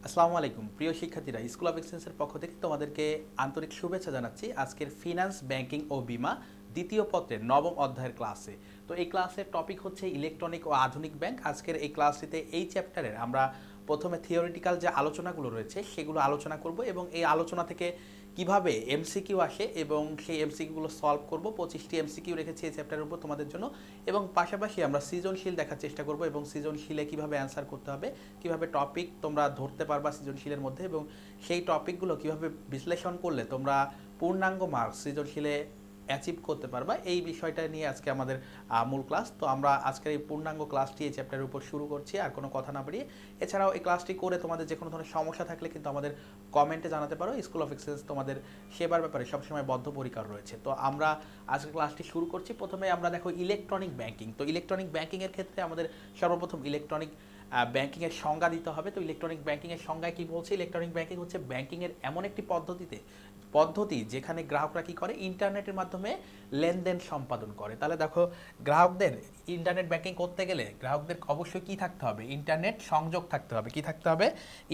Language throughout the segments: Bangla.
আসসালামু আলাইকুম প্রিয় শিক্ষার্থীরা, স্কুল অফ এক্সেলেন্সের পক্ষ থেকে তোমাদেরকে আন্তরিক শুভেচ্ছা জানাচ্ছি আজকের ফিনান্স, ব্যাংকিং ও বীমা দ্বিতীয় পত্রের নবম অধ্যায়ের ক্লাসে। তো এই ক্লাসের টপিক হচ্ছে ইলেকট্রনিক ও আধুনিক ব্যাংক। আজকের এই ক্লাসটিতে এই চ্যাপ্টারের আমরা প্রথমে থিওরিটিক্যাল যে আলোচনাগুলো রয়েছে সেগুলো আলোচনা করব এবং এই আলোচনা থেকে কিভাবে এমসিকিউ আসে এবং সেই এমসিকিউগুলো সলভ করব। 25টি এমসিকিউ রেখেছি এই চ্যাপ্টারের উপর তোমাদের জন্য, এবং পাশাপাশি আমরা সৃজনশীল দেখার চেষ্টা করব এবং সৃজনশীলে কিভাবে অ্যান্সার করতে হবে, কিভাবে টপিক তোমরা ধরতে পারবা সৃজনশীলের মধ্যে, এবং সেই টপিকগুলো কিভাবে বিশ্লেষণ করলে তোমরা পূর্ণাঙ্গ মার্কস সৃজনশীলে অ্যাচিভ করতে পারবা, এই বিষয়টা নিয়ে আজকে আমাদের মূল ক্লাস। তো আমরা আজকের এই পূর্ণাঙ্গ ক্লাসটি এই চ্যাপ্টারের উপর শুরু করছি আর কোনো কথা না বাড়িয়ে। এছাড়াও এই ক্লাসটি করে তোমাদের যে কোনো ধরনের সমস্যা থাকলে কিন্তু আমাদের কমেন্টে জানাতে পারো। স্কুল অফ এক্সেলেন্স তোমাদের সেবার ব্যাপারে সবসময় বদ্ধপরিকর রয়েছে। তো আমরা আজকে ক্লাসটি শুরু করছি। প্রথমে আমরা দেখো ইলেকট্রনিক ব্যাংকিং। তো ইলেকট্রনিক ব্যাংকিংয়ের ক্ষেত্রে আমাদের সর্বপ্রথম ইলেকট্রনিক ব্যাংকিংয়ের সংজ্ঞা দিতে হবে। তো ইলেকট্রনিক ব্যাংকিংয়ের সংজ্ঞায় কী বলছে? ইলেকট্রনিক ব্যাংকিং হচ্ছে ব্যাংকিংয়ের এমন একটি পদ্ধতি যেখানে গ্রাহকরা কী করে, ইন্টারনেটের মাধ্যমে লেনদেন সম্পাদন করে। তাহলে দেখো, গ্রাহকদের ইন্টারনেট ব্যাংকিং করতে গেলে গ্রাহকদের অবশ্যই কী থাকতে হবে? ইন্টারনেট সংযোগ থাকতে হবে। কী থাকতে হবে?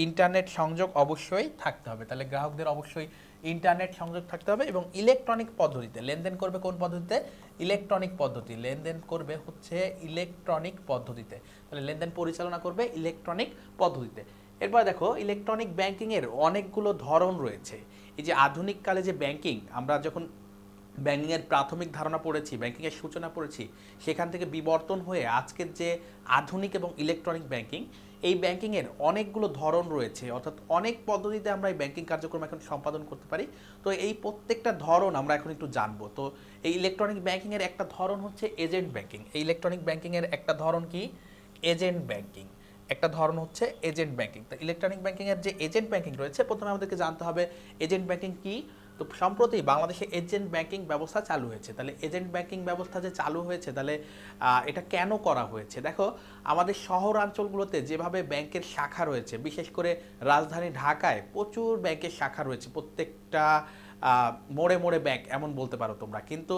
ইন্টারনেট সংযোগ অবশ্যই থাকতে হবে। তাহলে গ্রাহকদের অবশ্যই ইন্টারনেট সংযোগ থাকতে হবে এবং ইলেকট্রনিক পদ্ধতিতে লেনদেন করবে। কোন পদ্ধতিতে? ইলেকট্রনিক পদ্ধতি। লেনদেন করবে হচ্ছে ইলেকট্রনিক পদ্ধতিতে। তাহলে লেনদেন পরিচালনা করবে ইলেকট্রনিক পদ্ধতিতে। এরপর দেখো, ইলেকট্রনিক ব্যাংকিংয়ের অনেকগুলো ধরন রয়েছে। এই যে আধুনিক কালে যে ব্যাংকিং, আমরা যখন ব্যাংকিংয়ের প্রাথমিক ধারণা পড়েছি, ব্যাংকিংয়ের সূচনা পড়েছি, সেখান থেকে বিবর্তন হয়ে আজকের যে আধুনিক এবং ইলেকট্রনিক ব্যাংকিং, এই ব্যাংকিংয়ের অনেকগুলো ধরন রয়েছে, অর্থাৎ অনেক পদ্ধতিতে আমরা এই ব্যাংকিং কার্যক্রম এখন সম্পাদন করতে পারি। তো এই প্রত্যেকটা ধরন আমরা এখন একটু জানবো। তো এই ইলেকট্রনিক ব্যাংকিংয়ের একটা ধরন হচ্ছে এজেন্ট ব্যাংকিং। এই ইলেকট্রনিক ব্যাংকিংয়ের একটা ধরন কি? Agent banking. একটা ধরন হচ্ছে এজেন্ট ব্যাংকিং। তো ইলেকট্রনিক ব্যাংকিংয়ের যে এজেন্ট ব্যাংকিং রয়েছে, প্রথমে আমাদেরকে জানতে হবে এজেন্ট ব্যাংকিং কি। তো সম্প্রতি বাংলাদেশে এজেন্ট ব্যাংকিং ব্যবস্থা চালু হয়েছে। তাহলে এজেন্ট ব্যাংকিং ব্যবস্থা যে চালু হয়েছে, তাহলে এটা কেন করা হয়েছে? দেখো, আমাদের শহরাঞ্চলগুলোতে যেভাবে ব্যাংকের শাখা রয়েছে, বিশেষ করে রাজধানী ঢাকায় প্রচুর ব্যাংকের শাখা রয়েছে, প্রত্যেকটা মোড়ে মোড়ে ব্যাংক এমন বলতে পারো তোমরা। কিন্তু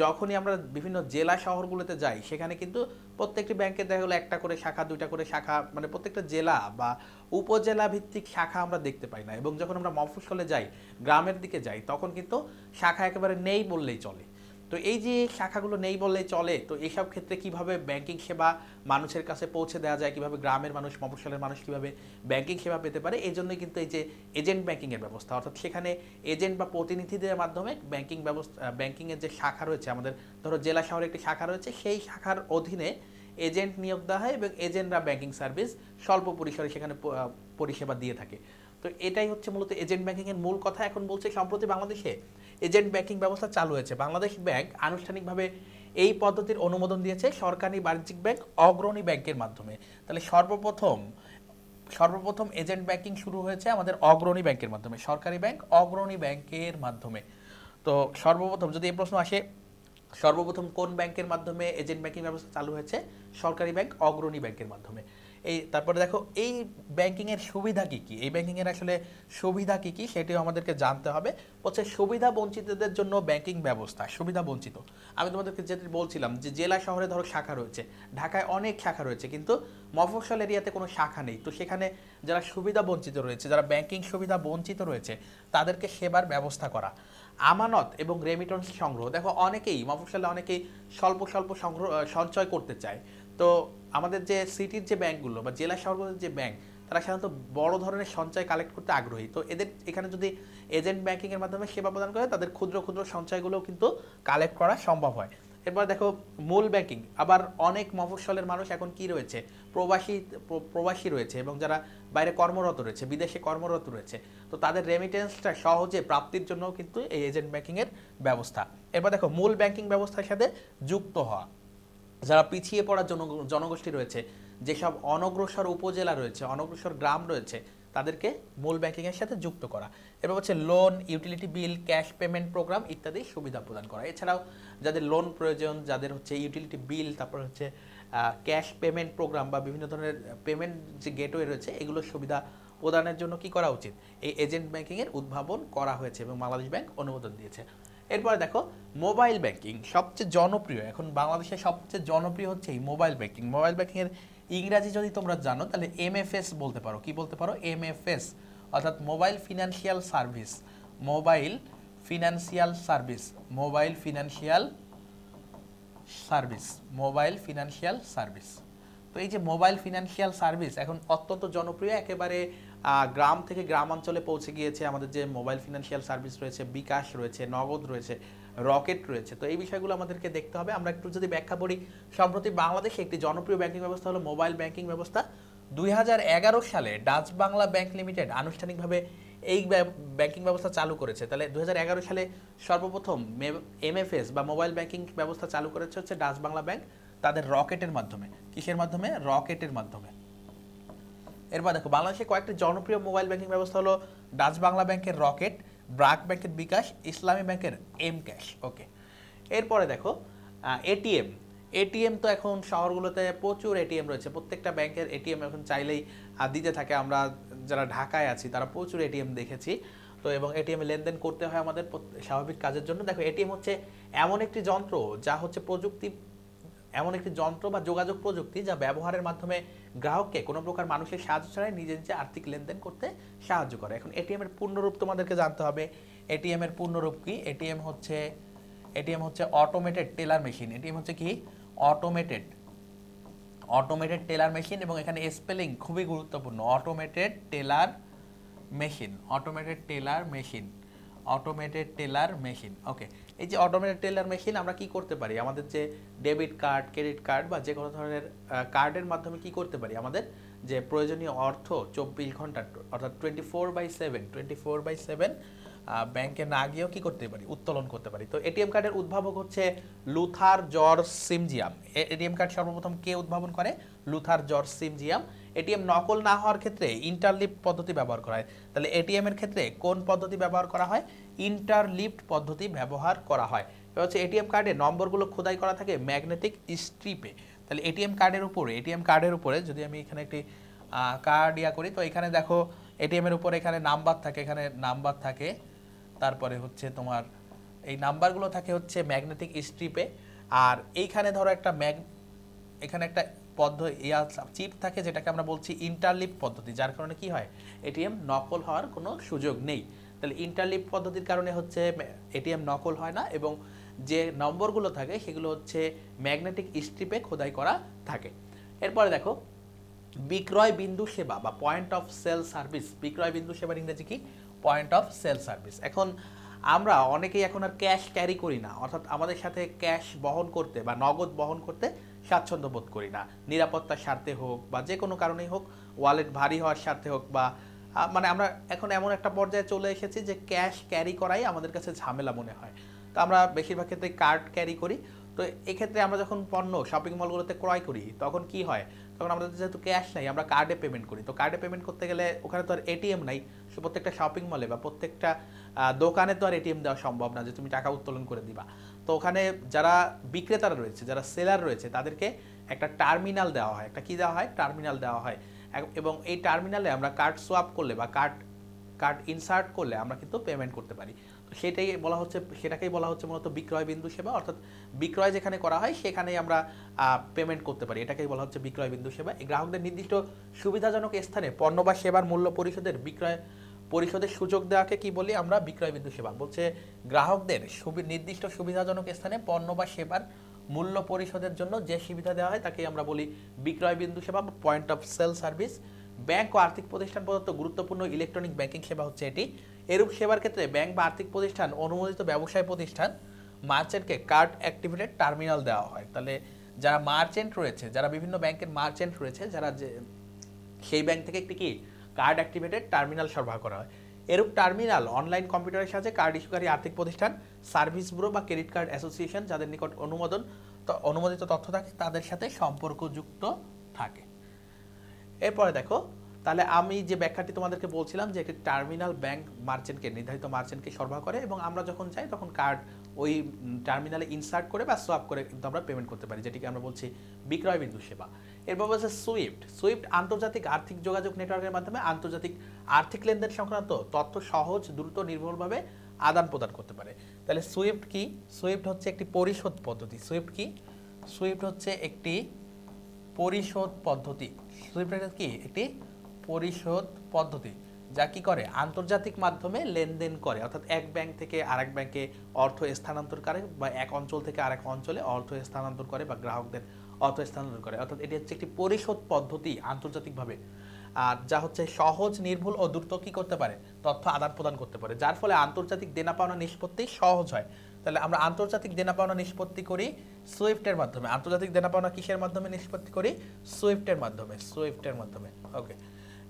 যখনই আমরা বিভিন্ন জেলা শহরগুলোতে যাই, সেখানে কিন্তু প্রত্যেকটি ব্যাংকে দেখা গেলো একটা করে শাখা, দুইটা করে শাখা, মানে প্রত্যেকটা জেলা বা উপজেলা ভিত্তিক শাখা আমরা দেখতে পাই না। এবং যখন আমরা মফস্বলে যাই, গ্রামের দিকে যাই, তখন কিন্তু শাখা একেবারে নেই বললেই চলে। তো এই যে শাখাগুলো নেই বললেই চলে, তো এইসব ক্ষেত্রে কিভাবে ব্যাংকিং সেবা মানুষের কাছে পৌঁছে দেওয়া যায়, কিভাবে গ্রামের মানুষ, মফস্বলের মানুষ কিভাবে ব্যাংকিং সেবা পেতে পারে, এই জন্যই কিন্তু এই যে এজেন্ট ব্যাংকিংয়ের ব্যবস্থা, অর্থাৎ সেখানে এজেন্ট বা প্রতিনিধিদের মাধ্যমে ব্যাংকিং ব্যবস্থা, ব্যাংকিংয়ের যে শাখা রয়েছে, আমাদের ধরো জেলা শহরে একটি শাখা রয়েছে, সেই শাখার অধীনে এজেন্ট নিয়োগ দেওয়া হয় এবং এজেন্টরা ব্যাংকিং সার্ভিস স্বল্প পরিসরে সেখানে পরিষেবা দিয়ে থাকে। তো এটাই হচ্ছে মূলত এজেন্ট ব্যাংকিংয়ের মূল কথা। এখন বলছে সম্প্রতি বাংলাদেশে এজেন্ট ব্যাংকিং ব্যবস্থা চালু হয়েছে। বাংলাদেশ ব্যাংক আনুষ্ঠানিকভাবে এই পদ্ধতির অনুমোদন দিয়েছে সরকারি বাণিজ্যিক ব্যাংক অগ্রণী ব্যাংকের মাধ্যমে। তাহলে সর্বপ্রথম এজেন্ট ব্যাংকিং শুরু হয়েছে আমাদের অগ্রণী ব্যাংকের মাধ্যমে, সরকারি ব্যাংক অগ্রণী ব্যাংকের মাধ্যমে। তো সর্বপ্রথম যদি এই প্রশ্ন আসে, সর্বপ্রথম কোন ব্যাংকের মাধ্যমে এজেন্ট ব্যাংকিং ব্যবস্থা চালু হয়েছে? সরকারি ব্যাংক অগ্রণী ব্যাংকের মাধ্যমে। এই তারপরে দেখো, এই ব্যাংকিংয়ের সুবিধা কী কী, এই ব্যাংকিংয়ের আসলে সুবিধা কী কী সেটিও আমাদেরকে জানতে হবে। হচ্ছে সুবিধা বঞ্চিতদের জন্য ব্যাংকিং ব্যবস্থা। সুবিধা বঞ্চিত, আমি তোমাদেরকে যেটি বলছিলাম যে জেলা শহরে ধরো শাখা রয়েছে, ঢাকায় অনেক শাখা রয়েছে, কিন্তু মফস্বল এরিয়াতে কোনো শাখা নেই। তো সেখানে যারা সুবিধা বঞ্চিত রয়েছে, যারা ব্যাংকিং সুবিধা বঞ্চিত রয়েছে, তাদেরকে সেবার ব্যবস্থা করা। আমানত এবং রেমিটেন্স সংগ্রহ, দেখো অনেকেই মফস্বলে অনেকেই স্বল্প স্বল্প সংগ্রহ সঞ্চয় করতে চায়। তো আমাদের যে সিটির যে ব্যাংকগুলো বা জেলা শহরগুলোর যে ব্যাংক, তারা সাধারণত বড় ধরনের সঞ্চয় কালেক্ট করতে আগ্রহী। তো এদের এখানে যদি এজেন্ট ব্যাংকিংয়ের মাধ্যমে সেবা প্রদান করে, তাদের ক্ষুদ্র ক্ষুদ্র সঞ্চয়গুলোও কিন্তু কালেক্ট করা সম্ভব হয়। এরপর দেখো, মূল ব্যাংকিং। আবার অনেক মফস্বলের মানুষ এখন কি রয়েছে, প্রবাসী রয়েছে এবং যারা বাইরে কর্মরত রয়েছে, বিদেশে কর্মরত রয়েছে, তো তাদের রেমিটেন্সটা সহজে প্রাপ্তির জন্য কিন্তু এই এজেন্ট ব্যাংকিংয়ের ব্যবস্থা। এরপর দেখো, মূল ব্যাংকিং ব্যবস্থার সাথে যুক্ত হওয়া। যারা পিছিয়ে পড়া জনগোষ্ঠী রয়েছে, যেসব অনগ্রসর উপজেলা রয়েছে, অনগ্রসর গ্রাম রয়েছে, তাদেরকে মূল ব্যাংকিংয়ের সাথে যুক্ত করা। এবার হচ্ছে loan, utility bill, cash payment programme ইত্যাদি সুবিধা প্রদান করা। এছাড়াও যাদের লোন প্রয়োজন, যাদের হচ্ছে ইউটিলিটি বিল, তারপর হচ্ছে ক্যাশ পেমেন্ট প্রোগ্রাম বা বিভিন্ন ধরনের পেমেন্ট যে গেটওয়ে রয়েছে, এগুলোর সুবিধা প্রদানের জন্য কি করা উচিত? এই এজেন্ট ব্যাংকিংয়ের উদ্ভাবন করা হয়েছে এবং বাংলাদেশ ব্যাংক অনুমোদন দিয়েছে। এরপরে দেখো, মোবাইল ব্যাংকিং সবচেয়ে জনপ্রিয়, এখন বাংলাদেশে সবচেয়ে জনপ্রিয় হচ্ছে এই মোবাইল ব্যাংকিং। মোবাইল ব্যাংকিংয়ের ইংরাজি যদি তোমরা জানো তাহলে এমএফএস বলতে পারো। কি বলতে পারো? এমএফএস, অর্থাৎ mobile financial service. Mobile financial service, mobile financial service, mobile financial service. তো এই যে মোবাইল ফিনান্সিয়াল সার্ভিস এখন অত্যন্ত জনপ্রিয়, একেবারে গ্রাম থেকে গ্রামাঞ্চলে পৌঁছে গিয়েছে। আমাদের যে মোবাইল ফিনান্সিয়াল সার্ভিস রয়েছে, বিকাশ রয়েছে, নগদ রয়েছে, রকেট রয়েছে। তো এই বিষয়গুলো আমাদেরকে দেখতে হবে। আমরা একটু যদি ব্যাখ্যা করি, সম্প্রতি বাংলাদেশে একটি জনপ্রিয় ব্যাংকিং ব্যবস্থা হলো মোবাইল ব্যাংকিং ব্যবস্থা। 2011 সালে ডাচ বাংলা ব্যাংক লিমিটেড আনুষ্ঠানিকভাবে এই ব্যাংকিং ব্যবস্থা চালু করেছে। তাহলে 2011 সালে সর্বপ্রথম এমএফএস বা মোবাইল ব্যাংকিং ব্যবস্থা চালু করেছে হচ্ছে ডাচ বাংলা ব্যাংক, তাদের রকেটের মাধ্যমে। কিসের মাধ্যমে? রকেটের মাধ্যমে। এরপর দেখো, বাংলাদেশে কয়েকটি জনপ্রিয় মোবাইল ব্যাংকিং ব্যবস্থা হলো ডাচ বাংলা ব্যাংকের রকেট, ব্রাক ব্যাংকের বিকাশ, ইসলামী ব্যাংকের এম ক্যাশ। ওকে, এরপরে দেখো এটিএম। এটিএম তো এখন শহরগুলোতে প্রচুর এটিএম রয়েছে, প্রত্যেকটা ব্যাংকের এটিএম এখন চাইলেই দিতে থাকে। আমরা যারা ঢাকায় আছি তারা প্রচুর এটিএম দেখেছি। তো এবং এটিএমে লেনদেন করতে হয় আমাদের স্বাভাবিক কাজের জন্য। দেখো, এটিএম হচ্ছে এমন একটি যন্ত্র যা হচ্ছে এমন একটি যন্ত্র বা যোগাযোগ প্রযুক্তি যা ব্যবহারের মাধ্যমে গ্রাহককে কোনো প্রকার মানুষের সাহায্য ছাড়াই নিজে নিজে আর্থিক লেনদেন করতে সাহায্য করে। এখন এটিএম এর পূর্ণরূপ তোমাদেরকে জানতে হবে। এটিএম এর পূর্ণরূপ কি? এটিএম হচ্ছে অটোমেটেড টেলার মেশিন। এটিএম হচ্ছে কি? Automated teller machine. এবং এখানে স্পেলিং খুবই গুরুত্বপূর্ণ। Automated teller machine, automated teller machine, automated teller machine. Okay, এই যে অটোমেটেড টেলার মেশিন আমরা কি করতে পারি? আমাদের যে ডেবিট কার্ড, ক্রেডিট কার্ড বা যে কোনো ধরনের কার্ডের মাধ্যমে কি করতে পারি? আমাদের যে প্রয়োজনীয় অর্থ 24 ঘন্টা অর্থাৎ 24/7 ব্যাংকে না গিয়েও কি করতে পারি? উত্তোলন করতে পারি। তো এটিএম কার্ডের উদ্ভাবক হচ্ছে লুথার জর্জ সিমজিয়াম। এটিএম কার্ড সর্বপ্রথম কে উদ্ভাবন করে? Luther George সিমজিয়াম। এটিএম নকল না হওয়ার ক্ষেত্রে ইন্টারলিফট পদ্ধতি ব্যবহার করা হয়। তাহলে এটিএম এর ক্ষেত্রে কোন পদ্ধতি ব্যবহার করা হয়? ইন্টারলিফট পদ্ধতি ব্যবহার করা হয়। এবার হচ্ছে এটিএম কার্ডে নম্বরগুলো খোদাই করা থাকে ম্যাগনেটিক স্ট্রিপে। তাহলে এটিএম কার্ডের উপরে যদি আমি এখানে একটি কার্ড করি, তো এখানে দেখো এটিএম এর উপরে এখানে নাম্বার থাকে, তারপরে হচ্ছে তোমার এই নাম্বারগুলো থাকে হচ্ছে ম্যাগনেটিক স্ট্রিপে। আর এইখানে ধরো এখানে একটা চিপ থাকে, যেটাকে আমরা বলছি ইন্টারলিফট পদ্ধতি, যার কারণে কি হয়? এটিএম নকল হওয়ার কোনো সুযোগ নেই। তাহলে ইন্টারলিফট পদ্ধতির কারণে হচ্ছে এটিএম নকল হয় না, এবং যে নম্বরগুলো থাকে সেগুলো হচ্ছে ম্যাগনেটিক স্ট্রিপে খোদাই করা থাকে। এরপরে দেখো বিক্রয় বিন্দু সেবা বা পয়েন্ট অফ সেল সার্ভিস। বিক্রয় বিন্দু সেবার ইংরেজি কি? Point of sale service. এখন আমরা অনেকেই এখন আর ক্যাশ ক্যারি করি না, অর্থাৎ আমাদের সাথে ক্যাশ বহন করতে বা নগদ বহন করতে স্বাচ্ছন্দ্য বোধ করি না। নিরাপত্তার স্বার্থে হোক বা যে কোনো কারণেই হোক, ওয়ালেট ভারী হওয়ার স্বার্থে হোক, বা মানে আমরা এখন এমন একটা পর্যায়ে চলে এসেছি যে ক্যাশ ক্যারি করাই আমাদের কাছে ঝামেলা মনে হয়। তো আমরা বেশিরভাগ ক্ষেত্রে কার্ড ক্যারি করি। তো এক্ষেত্রে আমরা যখন পণ্য শপিং মলগুলোতে ক্রয় করি তখন কি হয়? তখন আমাদের যেহেতু ক্যাশ নাই, আমরা কার্ডে পেমেন্ট করি। তো কার্ডে পেমেন্ট করতে গেলে ওখানে তো আর এটিএম নাই। প্রত্যেকটা শপিং মলে বা প্রত্যেকটা দোকানে তো আর এটিএম দেওয়া সম্ভব না যে তুমি টাকা উত্তোলন করে দিবা। তো ওখানে যারা বিক্রেতারা রয়েছে, যারা সেলার রয়েছে, তাদেরকে একটা টার্মিনাল দেওয়া হয়। একটা কি দেওয়া হয়? টার্মিনাল দেওয়া হয়। এবং এই টার্মিনালে আমরা কার্ড সোয়াপ করলে বা কার্ড ইনসার্ট করলে আমরা কিন্তু পেমেন্ট করতে পারি। তো সেটাকেই বলা হচ্ছে মূলত বিক্রয় বিন্দু সেবা, অর্থাৎ বিক্রয় যেখানে করা হয় সেখানেই আমরা পেমেন্ট করতে পারি। এটাকেই বলা হচ্ছে বিক্রয় বিন্দু সেবা। এই গ্রাহকদের নির্দিষ্ট সুবিধাজনক স্থানে পণ্য বা সেবার মূল্য পরিশোধের সুযোগ দেওয়াকে কি বলি আমরা? বিক্রয় বিন্দু সেবা। বলছে গ্রাহকদের নির্দিষ্ট সুবিধাজনক স্থানে পণ্য বা সেবার মূল্য পরিশোধের জন্য যে সুবিধা দেওয়া হয় তাকে আমরা বলি বিক্রয় বিন্দু সেবা বা point of sale service. Bank ও আর্থিক প্রতিষ্ঠান প্রদত্ত গুরুত্বপূর্ণ ইলেকট্রনিক ব্যাংকিং সেবা হচ্ছে এটি। এরূপ সেবার ক্ষেত্রে ব্যাংক বা আর্থিক প্রতিষ্ঠান, অনুমোদিত ব্যবসায় প্রতিষ্ঠান, মার্চেন্টকে কার্ড অ্যাক্টিভেটেড টার্মিনাল দেওয়া হয়। তাহলে যারা মার্চেন্ট রয়েছে, যারা বিভিন্ন ব্যাংকের মার্চেন্ট রয়েছে, যারা সেই ব্যাংক থেকে একটি কি কার্ড অ্যাক্টিভেটেড টার্মিনাল সরবরাহ করা হয়। এরূপ টার্মিনাল অনলাইন কম্পিউটারের সাহায্যে কার্ড ইস্যুকারী আর্থিক প্রতিষ্ঠান, সার্ভিস ব্যুরো বা ক্রেডিট কার্ড অ্যাসোসিয়েশন যাদের নিকট অনুমোদিত তথ্য থাকে তাদের সাথে সম্পর্কযুক্ত থাকে। এরপরে দেখো, তাহলে আমি যে ব্যাখ্যাটি তোমাদেরকে বলছিলাম যে একটি টার্মিনাল ব্যাংক নির্ধারিত মার্চেন্টকে সরবরাহ করে, এবং আমরা যখন চাই তখন কার্ড ওই টার্মিনালে ইনসার্ট করে বা সোয়াপ করে কিন্তু আমরা পেমেন্ট করতে পারি, যেটিকে আমরা বলছি বিক্রয় বিন্দু সেবা। এরপর হচ্ছে সুইফট আন্তর্জাতিক আর্থিক যোগাযোগ নেটওয়ার্কের মাধ্যমে আন্তর্জাতিক আর্থিক লেনদেন সংক্রান্ত তথ্য সহজ, দ্রুত, নির্ভুলভাবে আদান প্রদান করতে পারে। তাহলে সুইফট কি? সুইফট হচ্ছে একটি পরিশোধ পদ্ধতি। সুইফট কি? সুইফট হচ্ছে একটি পরিশোধ পদ্ধতি। সুইফট কি একটি পরিশোধ পদ্ধতি যা কি করে আন্তর্জাতিক মাধ্যমে লেনদেন করে, অর্থাৎ এক ব্যাংক থেকে আরেক ব্যাংকে অর্থ স্থানান্তর করে বা এক অঞ্চল থেকে আরেক অঞ্চলে অর্থ স্থানান্তর করে বা গ্রাহকদের অর্থ স্থানান্তর করে, অর্থাৎ এটি হচ্ছে একটি পরিশোধ পদ্ধতি আন্তর্জাতিকভাবে, আর যা হচ্ছে সহজ, নির্ভুল ও দ্রুত কি করতে পারে তথ্য আদান প্রদান করতে পারে, যার ফলে আন্তর্জাতিক দেনা পাওনা নিষ্পত্তি সহজ হয়। তাহলে আমরা আন্তর্জাতিক দেনা পাওনা নিষ্পত্তি করি সুইফটের মাধ্যমে। আন্তর্জাতিক দেনা পাওনা কিসের মাধ্যমে নিষ্পত্তি করি? সুইফটের মাধ্যমে, সুইফটের মাধ্যমে। ওকে,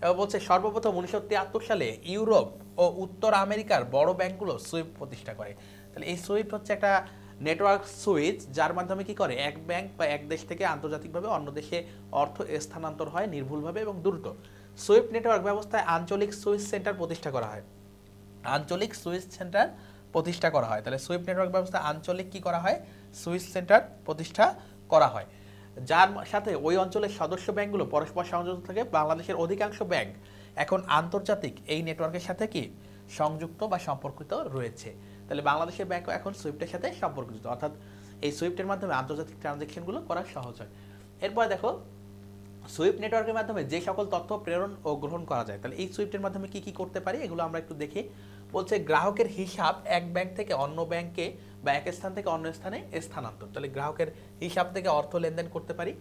এবার বলছে সর্বপ্রথম 1973 সালে ইউরোপ ও উত্তর আমেরিকার বড় ব্যাংকগুলো সুইফট প্রতিষ্ঠা করে। তাহলে এই সুইফট হচ্ছে একটা নেটওয়ার্ক সুইচ যার মাধ্যমে কি করে এক ব্যাংক বা এক দেশ থেকে আন্তর্জাতিকভাবে অন্য দেশে অর্থ স্থানান্তর হয় নির্ভুলভাবে এবং দ্রুত। সুইফট নেটওয়ার্ক ব্যবস্থায় আঞ্চলিক সুইচ সেন্টার প্রতিষ্ঠা করা হয়, আঞ্চলিক সুইচ সেন্টার প্রতিষ্ঠা করা হয়। তাহলে সুইফট নেটওয়ার্ক ব্যবস্থায় আঞ্চলিক কি করা হয়? সুইচ সেন্টার প্রতিষ্ঠা করা হয়, যার সাথে ওই অঞ্চলের সদস্য ব্যাংকগুলো পরস্পর সংযুক্ত থাকে। বাংলাদেশের অধিকাংশ ব্যাংক এখন আন্তর্জাতিক এই নেটওয়ার্কের সাথে কি সংযুক্ত বা সম্পর্কিত রয়েছে। তাহলে বাংলাদেশের ব্যাংকও এখন সুইফটের সাথে সম্পর্কিত, অর্থাৎ এই সুইফটের মাধ্যমে আন্তর্জাতিক ট্রানজ্যাকশনগুলো করা সহজ হয়। এরপর দেখো সুইফট নেটওয়ার্কের মাধ্যমে যে সকল তথ্য প্রেরণ ও গ্রহণ করা যায়। তাহলে এই সুইফটের মাধ্যমে কি কি করতে পারি এগুলো আমরা একটু দেখি। বলছে গ্রাহকের হিসাব এক ব্যাংক থেকে অন্য ব্যাংকে বা এক স্থান থেকে অন্য স্থানে স্থানান্তর। তাহলে গ্রাহকের হিসাব থেকে অর্থ লেনদেন করতে পারি।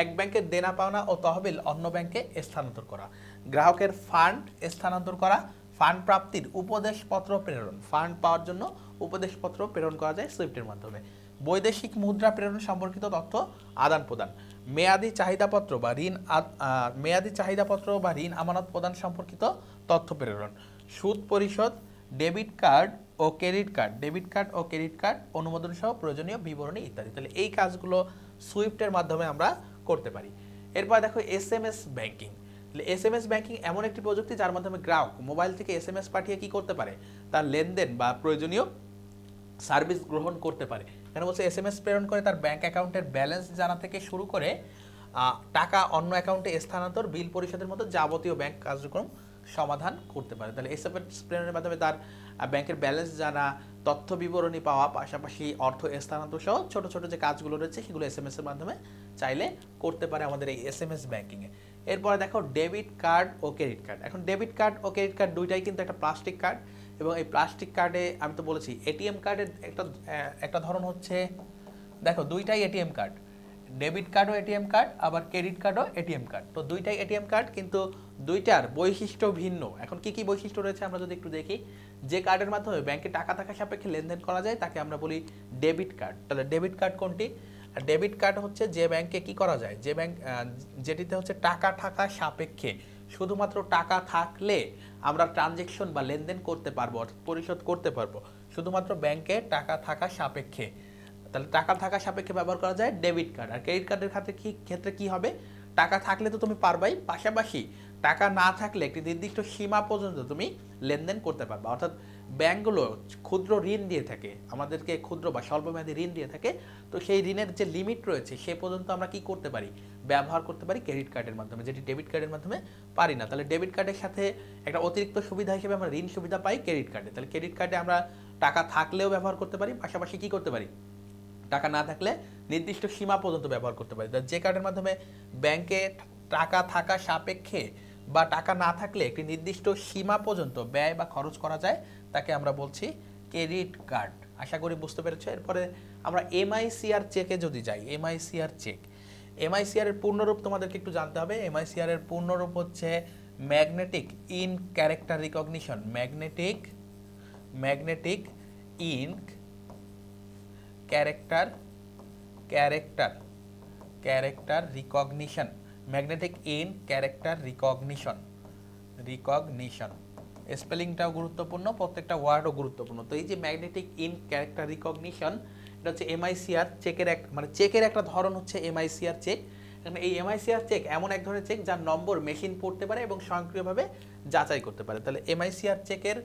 এক ব্যাংকের দেনা পাওনা ও তহবিল অন্য ব্যাংকে স্থানান্তর করা। গ্রাহকের ফান্ড স্থানান্তর করা। ফান্ড প্রাপ্তির উপদেশপত্র প্রেরণ, ফান্ড পাওয়ার জন্য উপদেশপত্র প্রেরণ করা যায় সুইফটের মাধ্যমে। বৈদেশিক মুদ্রা প্রেরণ সম্পর্কিত তথ্য আদান প্রদান। মেয়াদি চাহিদাপত্র বা ঋণ মেয়াদি চাহিদাপত্র বা ঋণ আমানত প্রদান সম্পর্কিত তথ্য প্রেরণ। সুদ পরিশোধ, ডেবিট কার্ড ও ক্রেডিট কার্ড, ডেবিট কার্ড ও ক্রেডিট কার্ড অনুমোদন সহ প্রয়োজনীয় বিবরণী ইত্যাদি। তাহলে এই কাজগুলো সুইফটের মাধ্যমে আমরা করতে পারি। এরপর দেখো এসএমএস ব্যাংকিং। এসএমএস ব্যাংকিং এমন একটি প্রযুক্তি যার মাধ্যমে গ্রাহক মোবাইল থেকে এসএমএস পাঠিয়ে কি করতে পারে? তার লেনদেন বা প্রয়োজনীয় সার্ভিস গ্রহণ করতে পারে। কেন বলছে এসএমএস প্রেরণ করে তার ব্যাংক অ্যাকাউন্টের ব্যালেন্স জানা থেকে শুরু করে টাকা অন্য অ্যাকাউন্টে স্থানান্তর, বিল পরিশোধের মতো যাবতীয় ব্যাংক কার্যক্রম সমাধান করতে পারে। তাহলে এসএমএস প্রেরণের মাধ্যমে তার ব্যাংকের ব্যালেন্স জানা, তথ্য বিবরণী পাওয়া, পাশাপাশি অর্থ স্থানান্তর সহ ছোট ছোট যে কাজগুলো রয়েছে সেগুলো এসএমএস এর মাধ্যমে চাইলে করতে পারে আমাদের এই এসএমএস ব্যাংকিংয়ে। এরপরে দেখো ডেবিট কার্ড ও ক্রেডিট কার্ড। এখন ডেবিট কার্ড ও ক্রেডিট কার্ড দুইটাই কিন্তু একটা প্লাস্টিক কার্ড, এবং এই প্লাস্টিক কার্ডে আমি তো বলেছি এটিএম কার্ডের একটা ধরন হচ্ছে, দেখো দুইটাই এটিএম কার্ড, ডেবিট কার্ডও এটিএম কার্ড আবার ক্রেডিট কার্ডও এটিএম কার্ড। তো দুইটাই এটিএম কার্ড, কিন্তু দুইটার বৈশিষ্ট্য ভিন্ন। এখন কি কি বৈশিষ্ট্য রয়েছে আমরা যদি একটু দেখি। যে কার্ডের মাধ্যমে ব্যাংকে টাকা থাকা সাপেক্ষে লেনদেন করা যায় তাকে আমরা বলি ডেবিট কার্ড। তাহলে ডেবিট কার্ড কোনটি? ডেবিট কার্ড হচ্ছে যে ব্যাংকে কি করা যায়, যে ব্যাংক যেটিতে হচ্ছে টাকা থাকা সাপেক্ষে, শুধুমাত্র টাকা থাকলে আমরা ট্রানজেকশন বা লেনদেন করতে পারবো, অর্থাৎ পরিশোধ করতে পারবো, শুধুমাত্র ব্যাংকে টাকা থাকা সাপেক্ষে। তাহলে টাকা থাকা সাপেক্ষে ব্যবহার করা যায় ডেবিট কার্ড। আর ক্রেডিট কার্ডের ক্ষেত্রে কি হবে? টাকা থাকলে তো তুমি পারবাই, পাশাপাশি টাকা না থাকলে একটি নির্দিষ্ট সীমা পর্যন্ত তুমি লেনদেন করতে পারবে। অর্থাৎ ব্যাংকগুলো ক্ষুদ্র ঋণ দিয়ে থাকে আমাদেরকে, ক্ষুদ্র বা স্বল্পমেয়াদী ঋণ দিয়ে থাকে। তো সেই ঋণের যে লিমিট রয়েছে সে পর্যন্ত আমরা কি করতে পারি? ব্যবহার করতে পারি ক্রেডিট কার্ডের মাধ্যমে, যেটি ডেবিট কার্ডের মাধ্যমে পারি না। তাহলে ডেবিট কার্ডের সাথে একটা অতিরিক্ত সুবিধা হিসেবে আমরা ঋণ সুবিধা পাই ক্রেডিট কার্ডে। তাহলে ক্রেডিট কার্ডে আমরা টাকা থাকলেও ব্যবহার করতে পারি, পাশাপাশি কি করতে পারি? টাকা না থাকলে নির্দিষ্ট সীমা পর্যন্ত ব্যবহার করতে পারি। যে কার্ডের মাধ্যমে ব্যাংকে টাকা থাকা সাপেক্ষে বা টাকা না থাকলে একটি নির্দিষ্ট সীমা পর্যন্ত ব্যয় বা খরচ করা যায় তাকে আমরা বলছি ক্রেডিট কার্ড। আশা করি বুঝতে পেরেছো। এরপরে আমরা এমআইসিআর চেকে যদি যাই, এমআইসিআর চেক, এমআইসিআর এর পূর্ণরূপ তোমাদেরকে একটু জানতে হবে। এমআইসিআর এর পূর্ণরূপ হচ্ছে magnetic ink character recognition, magnetic ink character recognition, magnetic ink character recognition. স্পেলিংটাও গুরুত্বপূর্ণ, প্রত্যেকটা ওয়ার্ডও গুরুত্বপূর্ণ। তো এই যে ম্যাগনেটিক ইন ক্যারেক্টার রিকগনিশন, এটা হচ্ছে এমআইসিআর চেকের চেকের একটা ধরন হচ্ছে এমআইসিআর চেক। এই এমআইসিআর চেক এমন এক ধরনের চেক যার নম্বর মেশিন পড়তে পারে এবং স্বয়ংক্রিয়ভাবে যাচাই করতে পারে। তাহলে এমআইসিআর চেকের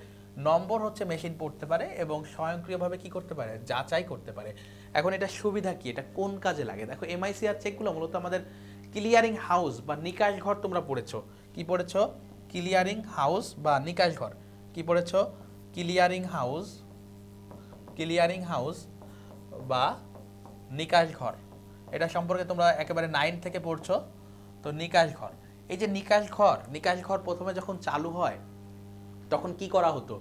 নম্বর হচ্ছে মেশিন পড়তে পারে এবং স্বয়ংক্রিয়ভাবে কি করতে পারে? যাচাই করতে পারে। এখন এটা সুবিধা কি, এটা কোন কাজে লাগে? দেখো এমআইসিআর চেকগুলো মূলত আমাদের ক্লিয়ারিং হাউস বা নিকাশ ঘর, তোমরা পড়েছো, কি পড়েছো? ক্লিয়ারিং হাউস বা নিকাশ ঘর। কি পড়েছো? ক্লিয়ারিং হাউস বা নিকাশ ঘর। এটা সম্পর্কে তোমরা একেবারে 9 থেকে পড়ছো। তো নিকাশ ঘর, এই যে নিকাশ ঘর প্রথমে যখন চালু হয় তখন কি করা হতো,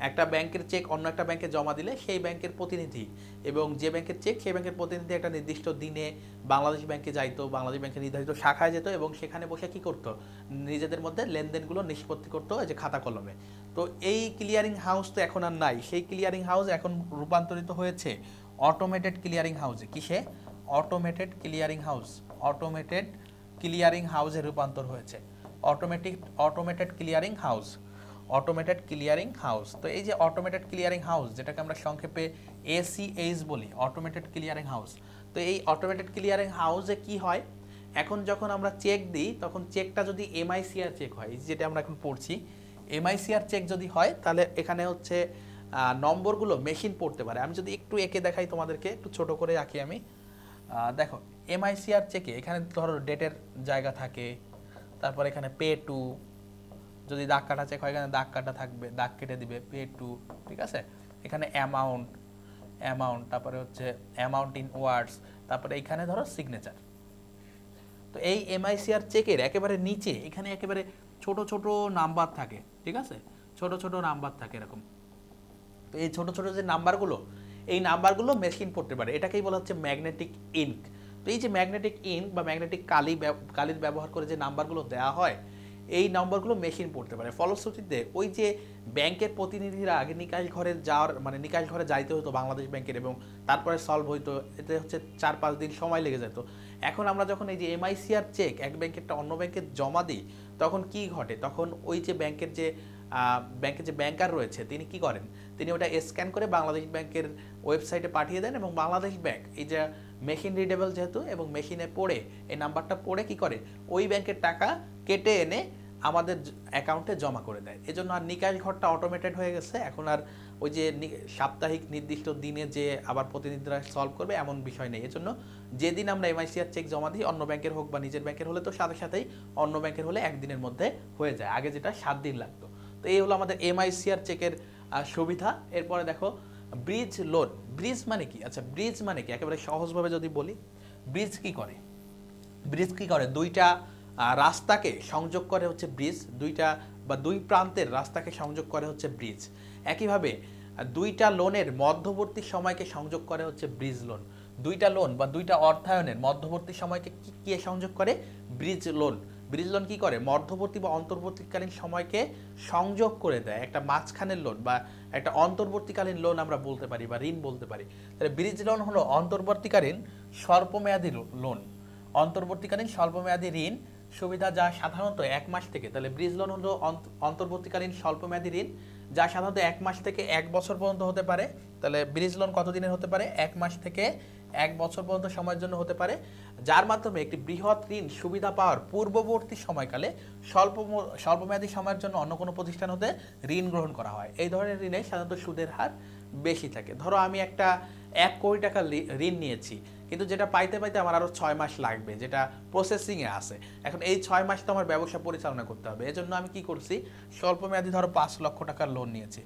একটা ব্যাংকের চেক অন্য একটা ব্যাংকে জমা দিলে সেই ব্যাংকের প্রতিনিধি এবং যে ব্যাংকের চেক সেই ব্যাংকের প্রতিনিধি একটা নির্দিষ্ট দিনে বাংলাদেশ ব্যাংকে যাইতো, বাংলাদেশ ব্যাংকের নির্ধারিত শাখায় যেত এবং সেখানে বসে কি করতো, নিজেদের মধ্যে লেনদেনগুলো নিষ্পত্তি করতো এই যে খাতা কলমে। তো এই ক্লিয়ারিং হাউস তো এখন আর নাই, সেই ক্লিয়ারিং হাউস এখন রূপান্তরিত হয়েছে অটোমেটেড ক্লিয়ারিং হাউসে। কিসে? Automated clearing house, automated clearing হাউসে রূপান্তর হয়েছে। Automated clearing house, automated clearing house. তো এই যে অটোমেটেড ক্লিয়ারিং হাউস, যেটাকে আমরা সংক্ষেপে ACH বলি, অটোমেটেড ক্লিয়ারিং হাউস। তো এই অটোমেটেড ক্লিয়ারিং হাউসে কি হয়, এখন যখন আমরা চেক দিই তখন চেকটা যদি MICR চেক হয়, যেটা আমরা এখন পড়ছি, MICR চেক যদি হয় তাহলে এখানে হচ্ছে নম্বরগুলো মেশিন পড়তে পারে। আমি যদি একটু এঁকে দেখাই তোমাদেরকে, একটু ছোট করে আঁকি আমি। দেখো MICR চেকে এখানে ধরো ডেটের জায়গা থাকে, তারপর এখানে পে টু, যদি দাগ কাটা চেক হয় এখানে দাগ কাটা থাকবে, দাগ কেটে দিবে পে টু, ঠিক আছে। এখানে অ্যামাউন্ট, তারপরে হচ্ছে অ্যামাউন্ট ইন ওয়ার্ডস, তারপরে এখানে ধরো সিগনেচার। তো এই MICR চেকের একেবারে নিচে এখানে একেবারে ছোট ছোট নাম্বার থাকে, ঠিক আছে, ছোট ছোট নাম্বার থাকে এরকম। তো এই ছোট ছোট যে নাম্বারগুলো, এই নাম্বারগুলো মেশিন পড়তে পারে, এটাকেই বলা হচ্ছে ম্যাগনেটিক ইঙ্ক। তো এই যে ম্যাগনেটিক ইঙ্ক বা ম্যাগনেটিক কালির ব্যবহার করে যে নাম্বারগুলো দেওয়া হয়, এই নাম্বারগুলো মেশিন পড়তে পারে। ফলশ্রুতিতে ওই যে ব্যাংকের প্রতিনিধিরা আগে নিকাশ ঘরে যাওয়ার মানে নিকাশ ঘরে যাইতে হতো বাংলাদেশ ব্যাংকের, এবং তারপরে সলভ হইতো, এতে হচ্ছে 4-5 দিন সময় লেগে যেত। এখন আমরা যখন এই যে MICR চেক এক ব্যাংকেরটা অন্য ব্যাংকে জমা দিই, তখন কি ঘটে, তখন ওই যে ব্যাংকের যে ব্যাংকার রয়েছে তিনি কি করেন, তিনি ওটা স্ক্যান করে বাংলাদেশ ব্যাংকের ওয়েবসাইটে পাঠিয়ে দেন, এবং বাংলাদেশ ব্যাংক এই যে মেশিন রিডেবল যেহেতু এবং মেশিনে পড়ে এই নাম্বারটা পড়ে কি করে, ওই ব্যাংকের টাকা কেটে এনে আমাদের অ্যাকাউন্টে জমা করে দেয়। এজন্য আর নিকাশ ঘরটা অটোমেটেড হয়ে গেছে। এখন আর ওই যে সাপ্তাহিক নির্দিষ্ট দিনে যে আবার প্রতিনিধিরা সলভ করবে এমন বিষয় নেই। এজন্য যেদিন আমরা MICR চেক জমা দিই, অন্য ব্যাংকের হোক বা নিজের ব্যাংকের হলে তো সাথে সাথেই, অন্য ব্যাংকের হলে একদিনের মধ্যে হয়ে যায়, আগে যেটা 7 দিন লাগতো। তো এই হলো আমাদের MICR চেকের সুবিধা। এরপরে দেখো ব্রিজ লোন। ব্রিজ মানে কি? আচ্ছা, ব্রিজ মানে কি একেবারে সহজভাবে যদি বলি, ব্রিজ কি করে, ব্রিজ কি করে, দুইটা রাস্তাকে সংযোগ করে হচ্ছে ব্রিজ, দুইটা বা দুই প্রান্তের রাস্তাকে সংযোগ করে হচ্ছে ব্রিজ। একইভাবে দুইটা লোনের মধ্যবর্তী সময়কে সংযোগ করে হচ্ছে ব্রিজ লোন। দুইটা লোন বা দুইটা অর্থায়নের মধ্যবর্তী সময়কে কি সংযোগ করে? Bridge loan. ব্রিজ লোন কি করে? মধ্যবর্তী বা অন্তর্বর্তীকালীন সময়কে সংযোগ করে দেয়। একটা মাঝখানের লোন বা একটা অন্তর্বর্তীকালীন লোন আমরা বলতে পারি বা ঋণ বলতে পারি। তাহলে ব্রিজ লোন হলো অন্তর্বর্তীকালীন স্বল্পমেয়াদী লোন, অন্তর্বর্তীকালীন স্বল্পমেয়াদী ঋণ সুবিধা, যা সাধারণত 1 মাস থেকে, তাহলে ব্রিজ লোন হলো অন্তর্বর্তীকালীন স্বল্পমেয়াদী ঋণ যা সাধারণত 1 মাস থেকে 1 বছর পর্যন্ত হতে পারে। তাহলে ব্রিজ লোন কত দিনের হতে পারে? 1 মাস থেকে 1 বছর পর্যন্ত সময়ের জন্য হতে পারে, যার মাধ্যমে একটি বৃহৎ ঋণ সুবিধা পাওয়ার পূর্ববর্তী সময়কালে স্বল্পমেয়াদী সময়ের জন্য অন্য কোনো প্রতিষ্ঠান হতে ঋণ গ্রহণ করা হয়। এই ধরনের ঋণে সাধারণত সুদের হার বেশি থাকে। ধরো আমি একটা 1 কোটি টাকা ঋণ নিয়েছি, কিন্তু যেটা পাইতে পাইতে আমার আরও 6 মাস লাগবে, যেটা প্রসেসিংয়ে আছে। এখন এই 6 মাস তো আমার ব্যবসা পরিচালনা করতে হবে, এজন্য আমি কি করছি, স্বল্পমেয়াদী ধরো 5 লক্ষ টাকার লোন নিয়েছি,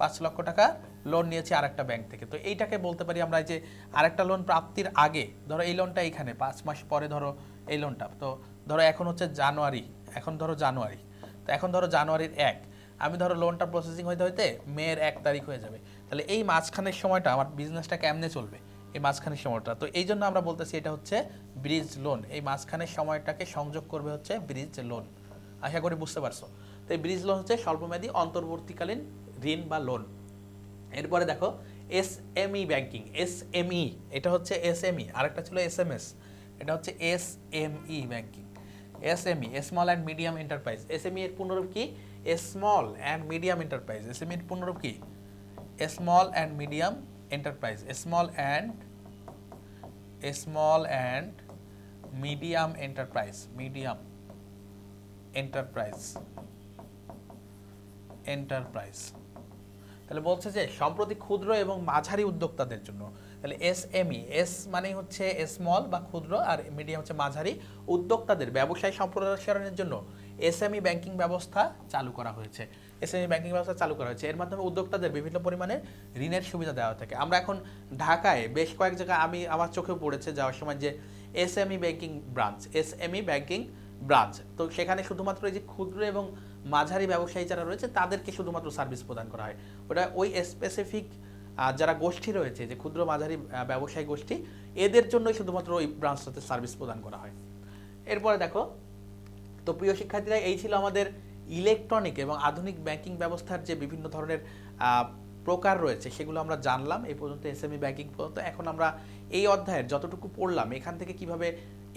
5 লক্ষ টাকা লোন নিয়েছি আরেকটা ব্যাংক থেকে। তো এইটাকে বলতে পারি আমরা যে আরেকটা লোন প্রাপ্তির আগে, ধরো এই লোনটা এইখানে 5 মাস পরে ধরো এই লোনটা, তো ধরো এখন হচ্ছে জানুয়ারি, তো এখন ধরো জানুয়ারির 1, আমি ধরো লোনটা প্রসেসিং হইতে হইতে মের 1 তারিখ হয়ে যাবে। তাহলে এই মাঝখানের সময়টা আমার বিজনেসটা কেমনে চলবে, এই মাঝখানের সময়টা, তো এই জন্য আমরা বলতেছি এটা হচ্ছে ব্রিজ লোন। এই মাঝখানের সময়টাকে সংযোগ করবে হচ্ছে ব্রিজ লোন। আশা করি বুঝতে পারছো। তো এই ব্রিজ লোন হচ্ছে স্বল্পমেয়াদী অন্তর্বর্তীকালীন ঋণ বা লোন। এরপরে দেখো SME ব্যাংকিং। SME এটা হচ্ছে SME, আরেকটা ছিল SMS, এটা হচ্ছে SME banking. SME small and medium enterprise. SME এর পূর্ণরূপ কি? Small and medium enterprise. SME এর পূর্ণরূপ কি? Small and medium enterprise. Small and medium enterprise, medium enterprise. তাহলে বলছে যে সম্প্রতি ক্ষুদ্র এবং মাঝারি উদ্যোক্তাদের জন্য, তাহলে SME, এস মানে হচ্ছে স্মল বা ক্ষুদ্র, আর মিডিয়াম হচ্ছে মাঝারি উদ্যোক্তাদের ব্যবসায় সম্প্রসারণের জন্য এসএমই ব্যাংকিং ব্যবস্থা চালু করা হয়েছে। এসএমই ব্যাংকিং ব্যবস্থা চালু করা হয়েছে, এর মাধ্যমে উদ্যোক্তাদের বিভিন্ন পরিমাণে ঋণের সুবিধা দেওয়া থাকে। আমরা এখন ঢাকায় বেশ কয়েক জায়গায় আমার চোখে পড়েছে যাওয়ার সময় যে এসএমই ব্যাংকিং ব্রাঞ্চ, তো সেখানে শুধুমাত্র এই যে ক্ষুদ্র এবং মাঝারি ব্যবসায়ী যারা রয়েছে তাদেরকে শুধুমাত্র সার্ভিস প্রদান করা হয়। ওটা ওই স্পেসিফিক যারা গোষ্ঠী রয়েছে, যে ক্ষুদ্র মাঝারি ব্যবসায়ী গোষ্ঠী, এদের জন্যই শুধুমাত্র ওই ব্রাঞ্চটাতে সার্ভিস প্রদান করা হয়। এরপরে দেখো, তো প্রিয় শিক্ষার্থীরা, এই ছিল আমাদের ইলেকট্রনিক এবং আধুনিক ব্যাংকিং ব্যবস্থার যে বিভিন্ন ধরনের প্রকার রয়েছে সেগুলো আমরা জানলাম এই পর্যন্ত, এসএমই ব্যাংকিং পর্যন্ত। এখন আমরা এই অধ্যায়ের যতটুকু পড়লাম এখান থেকে কিভাবে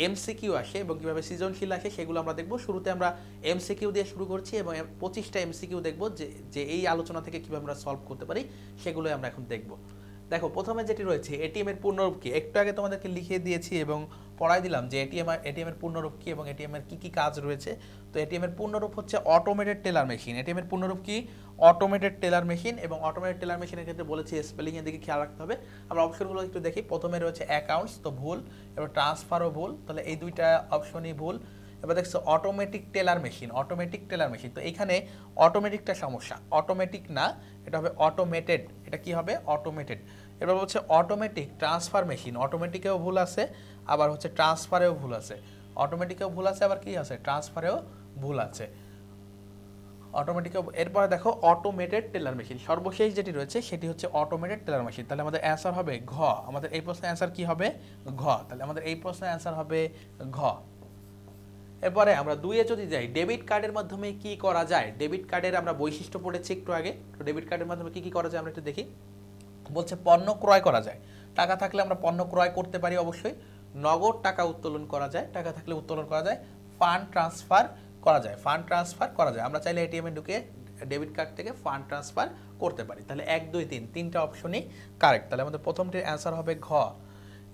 এমসিকিউ আসে এবং কিভাবে সৃজনশীল আসে সেগুলো আমরা দেখব। শুরুতে আমরা এমসিকিউ দিয়ে শুরু করছি এবং 25টা এমসিকিউ দেখব যে এই আলোচনা থেকে কিভাবে আমরা সলভ করতে পারি সেগুলোই আমরা এখন দেখব। দেখো, প্রথমে যেটি রয়েছে এটিএম এর পূর্ণরূপ কি, একটু আগে তোমাদেরকে লিখিয়ে দিয়েছি এবং পড়াই দিলাম যে এটিএম এর পূর্ণরূপ কি এবং এটিএম এর কি কাজ রয়েছে। তো এটিএম এর পূর্ণরূপ হচ্ছে অটোমেটেড টেলার মেশিন। এটিএম এর পূর্ণরূপ কি? Automated teller machine. এবং অটোমেটেড টেলার মেশিনের ক্ষেত্রে বলেছি স্পেলিং এর দিকে খেয়াল রাখতে হবে। আমরা অপশনগুলো একটু দেখি। প্রথমে রয়েছে অ্যাকাউন্টস, তো ভুল, এবার ট্রান্সফারও ভুল, তাহলে এই দুইটা অপশনই ভুল। এবার দেখছো automatic teller machine, automatic teller machine, তো এখানে অটোমেটিকটা সমস্যা, অটোমেটিক না, এটা হবে অটোমেটেড। এটা কি হবে? অটোমেটেড। এবার হচ্ছে অটোমেটিক ট্রান্সফার মেশিন, অটোমেটিকেও ভুল আছে, আবার হচ্ছে ট্রান্সফারেও ভুল আছে। অটোমেটিকেও ভুল আছে, আবার কি আছে? ট্রান্সফারেও ভুল আছে। অটোমেটিকেও। এরপরে দেখো অটোমেটেড টেলার মেশিন, সর্বশেষ যেটি রয়েছে সেটি হচ্ছে অটোমেটেড টেলার মেশিন। তাহলে আমাদের অ্যান্সার হবে ঘ। আমাদের এই প্রশ্নের অ্যান্সার কি হবে? ঘ। তাহলে আমাদের এই প্রশ্নের অ্যান্সার হবে ঘ। এরপরে আমরা 2-এ যদি যাই, ডেবিট কার্ডের মাধ্যমে কি করা যায়? ডেবিট কার্ডের আমরা বৈশিষ্ট্য পড়েছি একটু আগে। তো ডেবিট কার্ডের মাধ্যমে কি কি করা যায় আমরা একটু দেখি। বলছে পণ্য ক্রয় করা যায়, টাকা থাকলে আমরা পণ্য ক্রয় করতে পারি অবশ্যই। নগদ টাকা উত্তোলন করা যায়, টাকা থাকলে উত্তোলন করা যায়। ফান্ড ট্রান্সফার করা যায়, ফান্ড ট্রান্সফার করা যায়। আমরা চাইলে এটিএম এ ঢুকে ডেবিট কার্ড থেকে ফান্ড ট্রান্সফার করতে পারি। তাহলে 1, 2, 3 তিনটা অপশনই কারেক্ট। তাহলে আমাদের প্রথমটির অ্যান্সার হবে ঘ।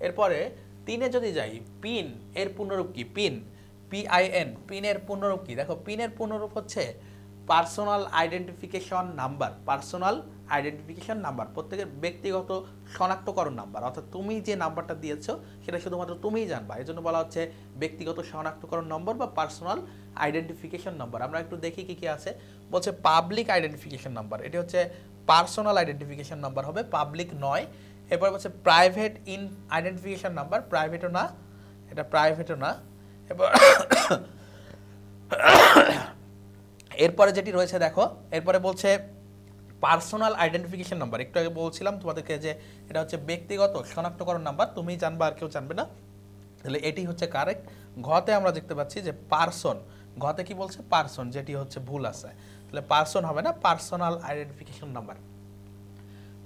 এরপরে 3-এ যদি যাই, পিন এর পূর্ণরূপ কি? পিন, PIN, পিনের পূর্ণরূপ কি? দেখো, পিনের পূর্ণরূপ হচ্ছে personal identification number. Personal identification number, প্রত্যেকের ব্যক্তিগত শনাক্তকরণ নাম্বার, অর্থাৎ তুমি যে নাম্বারটা দিয়েছো সেটা শুধুমাত্র তুমিই জানবা, এই জন্য বলা হচ্ছে ব্যক্তিগত শনাক্তকরণ নম্বর বা পার্সোনাল আইডেন্টিফিকেশন নাম্বার। আমরা একটু দেখি কি কি আছে। বলছে পাবলিক আইডেন্টিফিকেশন নাম্বার, এটি হচ্ছে পার্সোনাল আইডেন্টিফিকেশন নাম্বার হবে, পাবলিক নয়। এরপর হচ্ছে প্রাইভেট আইডেন্টিফিকেশন নাম্বার, প্রাইভেটও না, এটা প্রাইভেটও না। এরপরে যেটি রয়েছে দেখো, এরপরে বলছে পার্সোনাল আইডেন্টিফিকেশন নাম্বার। একটু আগে বলছিলাম তোমাদেরকে যে এটা হচ্ছে ব্যক্তিগত শনাক্তকরণ নাম্বার, তুমি জানবা আর কেউ জানবে না। তাহলে এটি হচ্ছে কারেক্ট। ঘতে আমরা দেখতে পাচ্ছি যে পার্সন, ঘতে কি বলছে? পার্সন, যেটি হচ্ছে ভুল আছে। তাহলে পার্সন হবে না, পার্সোনাল আইডেন্টিফিকেশন নাম্বার।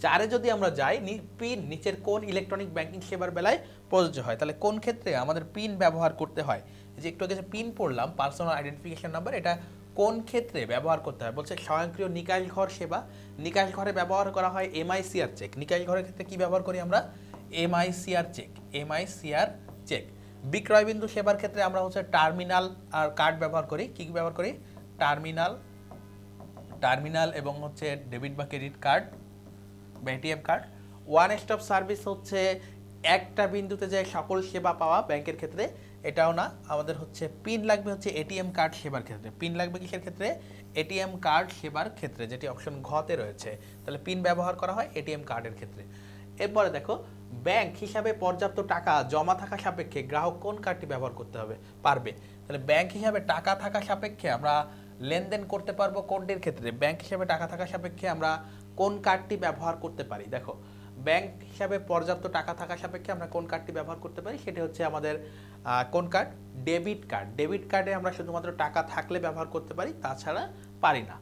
4-এ যদি আমরা যাই, পিন নিচের কোন ইলেকট্রনিক ব্যাংকিং সেবার বেলায় প্রযোজ্য হয়? তাহলে কোন ক্ষেত্রে আমাদের পিন ব্যবহার করতে হয়? যে একটু আগে যে পিন পড়লাম, পার্সোনাল আইডেন্টিফিকেশন নাম্বার, এটা কোন ক্ষেত্রে ব্যবহার করতে হয়? বলছে স্বয়ংক্রিয় নিকাশ ঘর সেবা, নিকাশ ঘরে ব্যবহার করা হয় এমআইসিআর চেক। নিকাশ ঘরের ক্ষেত্রে কি ব্যবহার করি আমরা? MICR cheque, MICR cheque. বিক্রয় বিন্দু সেবার ক্ষেত্রে আমরা হচ্ছে টার্মিনাল আর কার্ড ব্যবহার করি। কি ব্যবহার করি? টার্মিনাল এবং হচ্ছে ডেবিট বা ক্রেডিট কার্ড বা ATM card. One stop service হচ্ছে একটা বিন্দুতে যে সকল সেবা পাওয়া ব্যাংকের ক্ষেত্রে, এটাও না। আমাদের হচ্ছে পিন লাগবে হচ্ছে এটিএম কার্ড সেবার ক্ষেত্রে। পিন লাগবে কিসের ক্ষেত্রে? এটিএম কার্ড সেবার ক্ষেত্রে, যেটি অপশন ঘতে রয়েছে। তাহলে পিন ব্যবহার করা হয় এটিএম কার্ডের ক্ষেত্রে। এরপরে দেখো, ব্যাংক হিসাবে পর্যাপ্ত টাকা জমা থাকা সাপেক্ষে গ্রাহক কোন কার্ডটি ব্যবহার করতে পারবে? তাহলে ব্যাংক হিসাবে টাকা থাকা সাপেক্ষে আমরা লেনদেন করতে পারবো কোনটির ক্ষেত্রে? ব্যাংক হিসাবে টাকা থাকা সাপেক্ষে আমরা কোন কার্ডটি ব্যবহার করতে পারি? দেখো, ব্যাংক হিসাবে পর্যাপ্ত টাকা থাকা সাপেক্ষে আমরা কোন কার্ডটি ব্যবহার করতে পারি? সেটি হচ্ছে আমাদের কোন কার্ড? Debit card. ডেবিট কার্ডে আমরা শুধুমাত্র টাকা থাকলে ব্যবহার করতে পারি, তাছাড়া পারি না।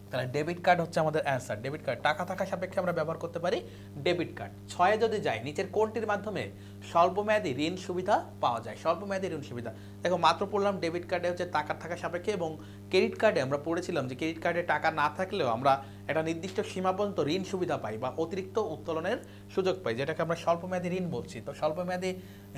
তাহলে ডেবিট কার্ড হচ্ছে আমাদের অ্যান্সার। ডেবিট কার্ড টাকা থাকা সাপেক্ষে আমরা ব্যবহার করতে পারি ডেবিট কার্ড। 6-এ যদি যাই, নিচের কোনটির মাধ্যমে স্বল্পমেয়াদী ঋণ সুবিধা পাওয়া যায়? স্বল্পমেয়াদী ঋণ সুবিধা, দেখো মাত্র পড়লাম ডেবিট কার্ডে হচ্ছে টাকা থাকা সাপেক্ষে, এবং ক্রেডিট কার্ডে আমরা পড়েছিলাম যে ক্রেডিট কার্ডে টাকা না থাকলেও আমরা একটা নির্দিষ্ট সীমা পর্যন্ত ঋণ সুবিধা পাই বা অতিরিক্ত উত্তোলনের সুযোগ পাই, যেটাকে আমরা স্বল্পমেয়াদী ঋণ বলছি। তো স্বল্পমেয়াদী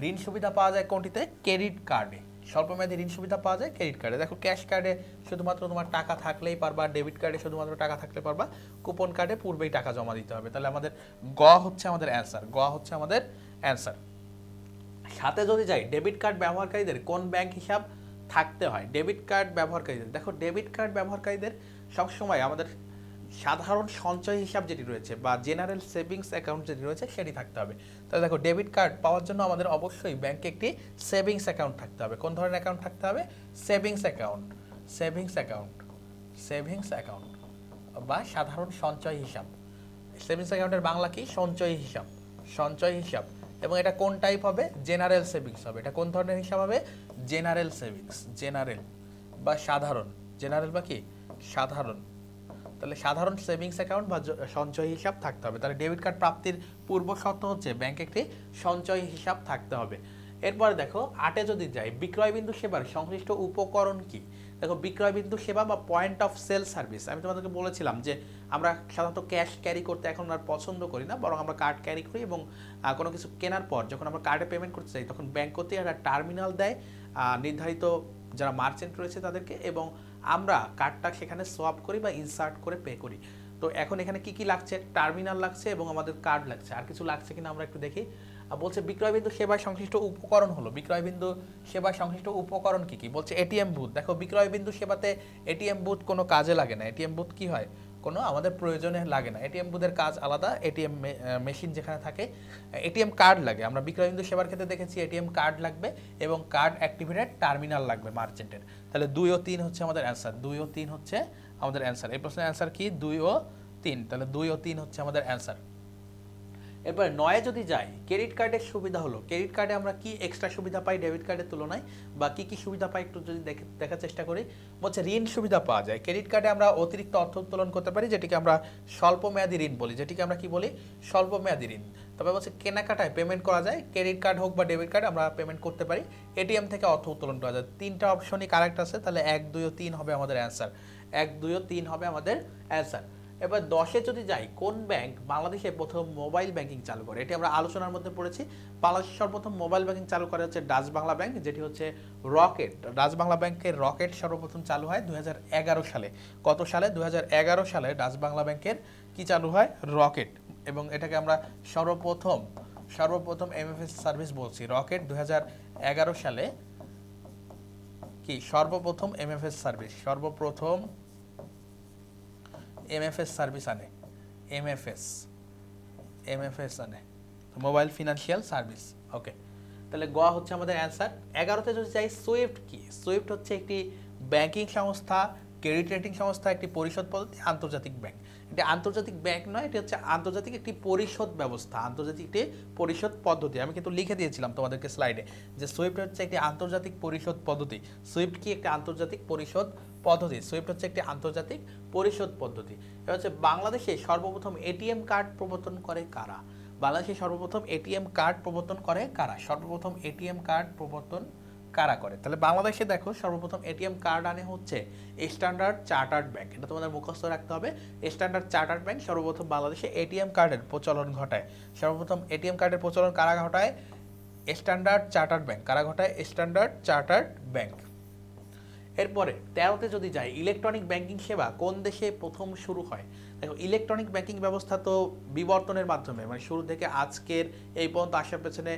ঋণ সুবিধা পাওয়া যায় কোনটিতে? ক্রেডিট কার্ডে। স্বল্পমেয়াদী ঋণ সুবিধা পাওয়া যায় ক্রেডিট কার্ডে। দেখো, ক্যাশ কার্ডে শুধুমাত্র তোমার টাকা থাকলেই পারবা, ডেবিট কার্ডে শুধুমাত্র টাকা থাকলে পারবা, কুপন কার্ডে পূর্বেই টাকা জমা দিতে হবে। তাহলে আমাদের গ হচ্ছে আমাদের অ্যান্সার, গ হচ্ছে আমাদের অ্যান্সার। 7-এ যদি যাই, ডেবিট কার্ড ব্যবহারকারীদের কোন ব্যাংক হিসাব থাকতে হয় ডেবিট কার্ড ব্যবহারকারীদের। দেখো ডেবিট কার্ড ব্যবহারকারীদের সবসময় আমাদের সাধারণ সঞ্চয় হিসাব যেটি রয়েছে বা জেনারেল সেভিংস অ্যাকাউন্ট যেটি রয়েছে সেটি থাকতে হবে। তাহলে দেখো ডেবিট কার্ড পাওয়ার জন্য আমাদের অবশ্যই ব্যাংকে একটি সেভিংস অ্যাকাউন্ট থাকতে হবে। কোন ধরনের অ্যাকাউন্ট থাকতে হবে? Savings account, savings account, savings account বা সাধারণ সঞ্চয় হিসাব। সেভিংস অ্যাকাউন্টের বাংলা কি? সঞ্চয় হিসাব, সঞ্চয় হিসাব। এবং এটা কোন টাইপ হবে? জেনারেল সেভিংস হবে। এটা কোন ধরনের হিসাব হবে? জেনারেল সেভিংস, জেনারেল বা সাধারণ, জেনারেল বা কি সাধারণ। তাহলে সাধারণ সেভিংস অ্যাকাউন্ট বা সঞ্চয় হিসাব থাকতে হবে। তাহলে ডেবিট কার্ড প্রাপ্তির পূর্ব শর্ত হচ্ছে ব্যাংকে একটি সঞ্চয় হিসাব থাকতে হবে। এরপরে দেখো 8-এ যদি যাই, বিক্রয় বিন্দু সেবার সংশ্লিষ্ট উপকরণ কি? দেখো বিক্রয় বিন্দু সেবা বা পয়েন্ট অফ সেল সার্ভিস, আমি তোমাদেরকে বলেছিলাম যে আমরা সাধারণত ক্যাশ ক্যারি করতে এখন আর পছন্দ করি না, বরং আমরা কার্ড ক্যারি করি এবং কোনো কিছু কেনার পর যখন আমরা কার্ডে পেমেন্ট করতে চাই তখন ব্যাংক কর্তৃক একটা টার্মিনাল দেয় নির্ধারিত যারা মার্চেন্ট রয়েছে তাদেরকে, এবং আমরা কার্ডটা সেখানে সোয়াপ করি বা ইনসার্ট করে পে করি। তো এখন এখানে কি কি লাগছে? টার্মিনাল লাগছে এবং আমাদের কার্ড লাগছে। আর কিছু লাগছে কিনা আমরা একটু দেখি। বলছে বিক্রয়বিন্দু সেবা সংশ্লিষ্ট উপকরণ হলো, বিক্রয়বিন্দু সেবা সংশ্লিষ্ট উপকরণ কি কি? বলছে এটিএম বুথ। দেখো বিক্রয়বিন্দু সেবাতে এটিএম বুথ কোনো কাজে লাগে না। এটিএম বুথ কি হয়? কোনো আমাদের প্রয়োজনে লাগে না। এটিএম বুথের কাজ আলাদা। এটিএম মেশিন যেখানে থাকে, এটিএম কার্ড লাগে। আমরা বিক্রয়বিন্দু সেবার ক্ষেত্রে দেখেছি এটিএম কার্ড লাগবে এবং কার্ড অ্যাক্টিভেটেড টার্মিনাল লাগবে মার্চেন্টের। তাহলে 2 ও 3 হচ্ছে আমাদের অ্যান্সার, 2 ও 3 হচ্ছে আমাদের অ্যান্সার। এই প্রশ্নের অ্যান্সার কি? 2 ও 3। তাহলে 2 ও 3 হচ্ছে আমাদের অ্যান্সার। এরপর 9-এ যদি যাই, ক্রেডিট কার্ডের সুবিধা হলো, ক্রেডিট কার্ডে আমরা কি এক্সট্রা সুবিধা পাই ডেবিট কার্ডের তুলনায়, বা কি কি সুবিধা পাই একটু যদি দেখার চেষ্টা করি। বলছে ঋণ সুবিধা পাওয়া যায়। ক্রেডিট কার্ডে আমরা অতিরিক্ত অর্থ উত্তোলন করতে পারি, যেটিকে আমরা স্বল্প মেয়াদী ঋণ বলি, যেটিকে আমরা কি বলি? স্বল্প মেয়াদী ঋণ। তবে বলছে কেনাকাটায় পেমেন্ট করা যায়, ক্রেডিট কার্ড হোক বা ডেবিট কার্ড আমরা পেমেন্ট করতে পারি। এটিএম থেকে অর্থ উত্তোলন করা যায়। 3টা অপশনই কারেক্ট আছে। তাহলে 1, 2 ও 3 হবে আমাদের অ্যান্সার, 1, 2 ও 3 হবে আমাদের অ্যান্সার। এবার 10-এ যদি যাই, কোন ব্যাংক বাংলাদেশে প্রথম মোবাইল ব্যাংকিং চালু করে? এটি আমরা আলোচনার মধ্যে পড়েছি। বাংলাদেশে সর্বপ্রথম মোবাইল ব্যাংকিং চালু করে হচ্ছে ডাচ বাংলা ব্যাংক, যেটি হচ্ছে রকেট। ডাচ বাংলা ব্যাংকের রকেট সর্বপ্রথম চালু হয় 2011 সালে। কত সালে? 2011 সালে ডাচ বাংলা ব্যাংকের কি চালু হয়? রকেট। এবং এটাকে আমরা সর্বপ্রথম এমএফএস সার্ভিস বলছি। রকেট 2011 সালে কি সর্বপ্রথম এমএফএস সার্ভিস, সর্বপ্রথম এমএফএস সার্ভিস আনে, এমএফএস আনে, মোবাইল ফিনান্সিয়াল সার্ভিস। ওকে, তাহলে গ হচ্ছে আমাদের অ্যান্সার। 11-তে যদি চাই, সুইফট কি? সুইফট হচ্ছে একটি ব্যাংকিং সংস্থা, ক্রেডিট রেটিং সংস্থা, একটি পরিশোধ পদ্ধতি, আন্তর্জাতিক ব্যাংক। এটি আন্তর্জাতিক ব্যাংক নয়, এটি হচ্ছে আন্তর্জাতিক একটি পরিশোধ ব্যবস্থা, আন্তর্জাতিক একটি পরিশোধ পদ্ধতি। আমি কিন্তু লিখে দিয়েছিলাম তোমাদেরকে স্লাইডে যে সুইফট হচ্ছে একটি আন্তর্জাতিক পরিশোধ পদ্ধতি। সুইফট কি? একটি আন্তর্জাতিক পরিশোধ পদ্ধতি। সুইফট হচ্ছে একটি আন্তর্জাতিক পরিশোধ পদ্ধতি। এটা হচ্ছে বাংলাদেশে সর্বপ্রথম এটিএম কার্ড প্রবর্তন করে কারা? বাংলাদেশে সর্বপ্রথম এটিএম কার্ড প্রবর্তন করে কারা? সর্বপ্রথম এটিএম কার্ড প্রবর্তন কারা করে? তাহলে বাংলাদেশে দেখো সর্বপ্রথম এটিএম কার্ড আনে হচ্ছে স্ট্যান্ডার্ড চার্টার্ড ব্যাংক। এটা তোমাদের মুখস্থ রাখতে হবে। স্ট্যান্ডার্ড চার্টার্ড ব্যাংক সর্বপ্রথম বাংলাদেশে এটিএম কার্ডের প্রচলন ঘটায়। সর্বপ্রথম এটিএম কার্ডের প্রচলন কারা ঘটায়? Standard chartered bank. কারা ঘটায়? Standard chartered bank. এরপরে 13-তে যদি যাই, ইলেকট্রনিক ব্যাংকিং সেবা কোন দেশে প্রথম শুরু হয়? দেখো ইলেকট্রনিক ব্যাংকিং ব্যবস্থা তো বিবর্তনের মাধ্যমে, মানে শুরু থেকে আজকের এই পর্যন্ত আসার পেছনে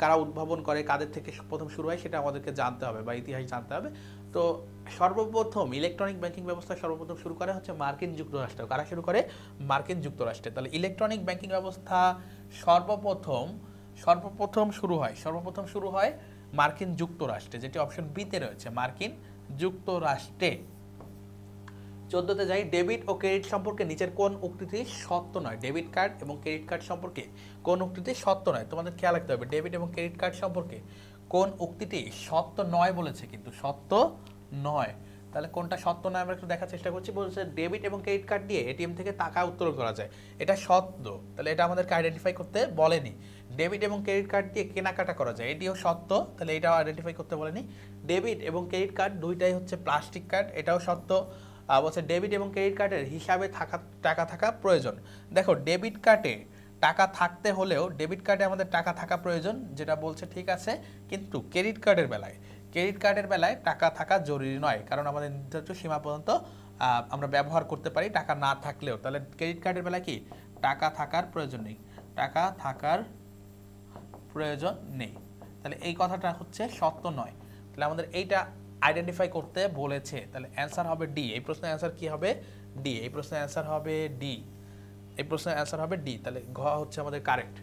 কারা উদ্ভাবন করে, কাদের থেকে প্রথম শুরু হয় সেটা আমাদেরকে জানতে হবে বা ইতিহাস জানতে হবে। তো সর্বপ্রথম ইলেকট্রনিক ব্যাংকিং ব্যবস্থা সর্বপ্রথম শুরু করে হচ্ছে মার্কিন যুক্তরাষ্ট্র। কারা শুরু করে? মার্কিন যুক্তরাষ্ট্রে। তাহলে ইলেকট্রনিক ব্যাংকিং ব্যবস্থা সর্বপ্রথম শুরু হয় মার্কিন যুক্তরাষ্ট্রে, যেটি অপশন বিতে রয়েছে, মার্কিন যুক্তরাষ্ট্রে। 14-তে যাই, ডেবিট ও ক্রেডিট সম্পর্কে নিচের কোন উক্তিটি সত্য নয়? ডেবিট কার্ড এবং ক্রেডিট কার্ড সম্পর্কে কোন উক্তিটি সত্য নয়? তোমাদের খেয়াল রাখতে হবে ডেবিট এবং ক্রেডিট কার্ড সম্পর্কে কোন উক্তিটি সত্য নয় বলেছে, কিন্তু সত্য নয়। তাহলে কোনটা সত্য নয় আমরা একটু দেখার চেষ্টা করছি। বলছে ডেবিট এবং ক্রেডিট কার্ড দিয়ে এটিএম থেকে টাকা উত্তোলন করা যায়, এটা সত্য। তাহলে এটা আমাদেরকে আইডেন্টিফাই করতে বলেনি। ডেবিট এবং ক্রেডিট কার্ড দিয়ে কেনাকাটা করা যায়, এটিও সত্য। তাহলে এটাও আইডেন্টিফাই করতে বলেনি। ডেবিট এবং ক্রেডিট কার্ড দুইটাই হচ্ছে প্লাস্টিক কার্ড, এটাও সত্য। বলছে ডেবিট এবং ক্রেডিট কার্ডের হিসাবে টাকা থাকা প্রয়োজন। দেখো ডেবিট কার্ডে টাকা থাকতে হলেও ডেবিট কার্ডে আমাদের টাকা থাকা প্রয়োজন, যেটা বলছে ঠিক আছে। কিন্তু ক্রেডিট কার্ডের বেলায় টাকা থাকা জরুরি নয়, কারণ আমাদের নির্ধারিত সীমা পর্যন্ত আমরা ব্যবহার করতে পারি টাকা না থাকলেও। তাহলে ক্রেডিট কার্ডের বেলায় কি টাকা থাকার প্রয়োজন নেই, টাকা থাকার প্রয়োজন নেই। তাহলে এই কথাটা হচ্ছে সত্য নয়। তাহলে আমাদের এইটা আইডেন্টিফাই করতে বলেছে। তাহলে অ্যান্সার হবে ডি। এই প্রশ্নের অ্যান্সার কি হবে? ডি। এই প্রশ্নের অ্যান্সার হবে ডি। এই প্রশ্নের অ্যান্সার হবে ডি। তাহলে ঘ হচ্ছে আমাদের কারেক্ট।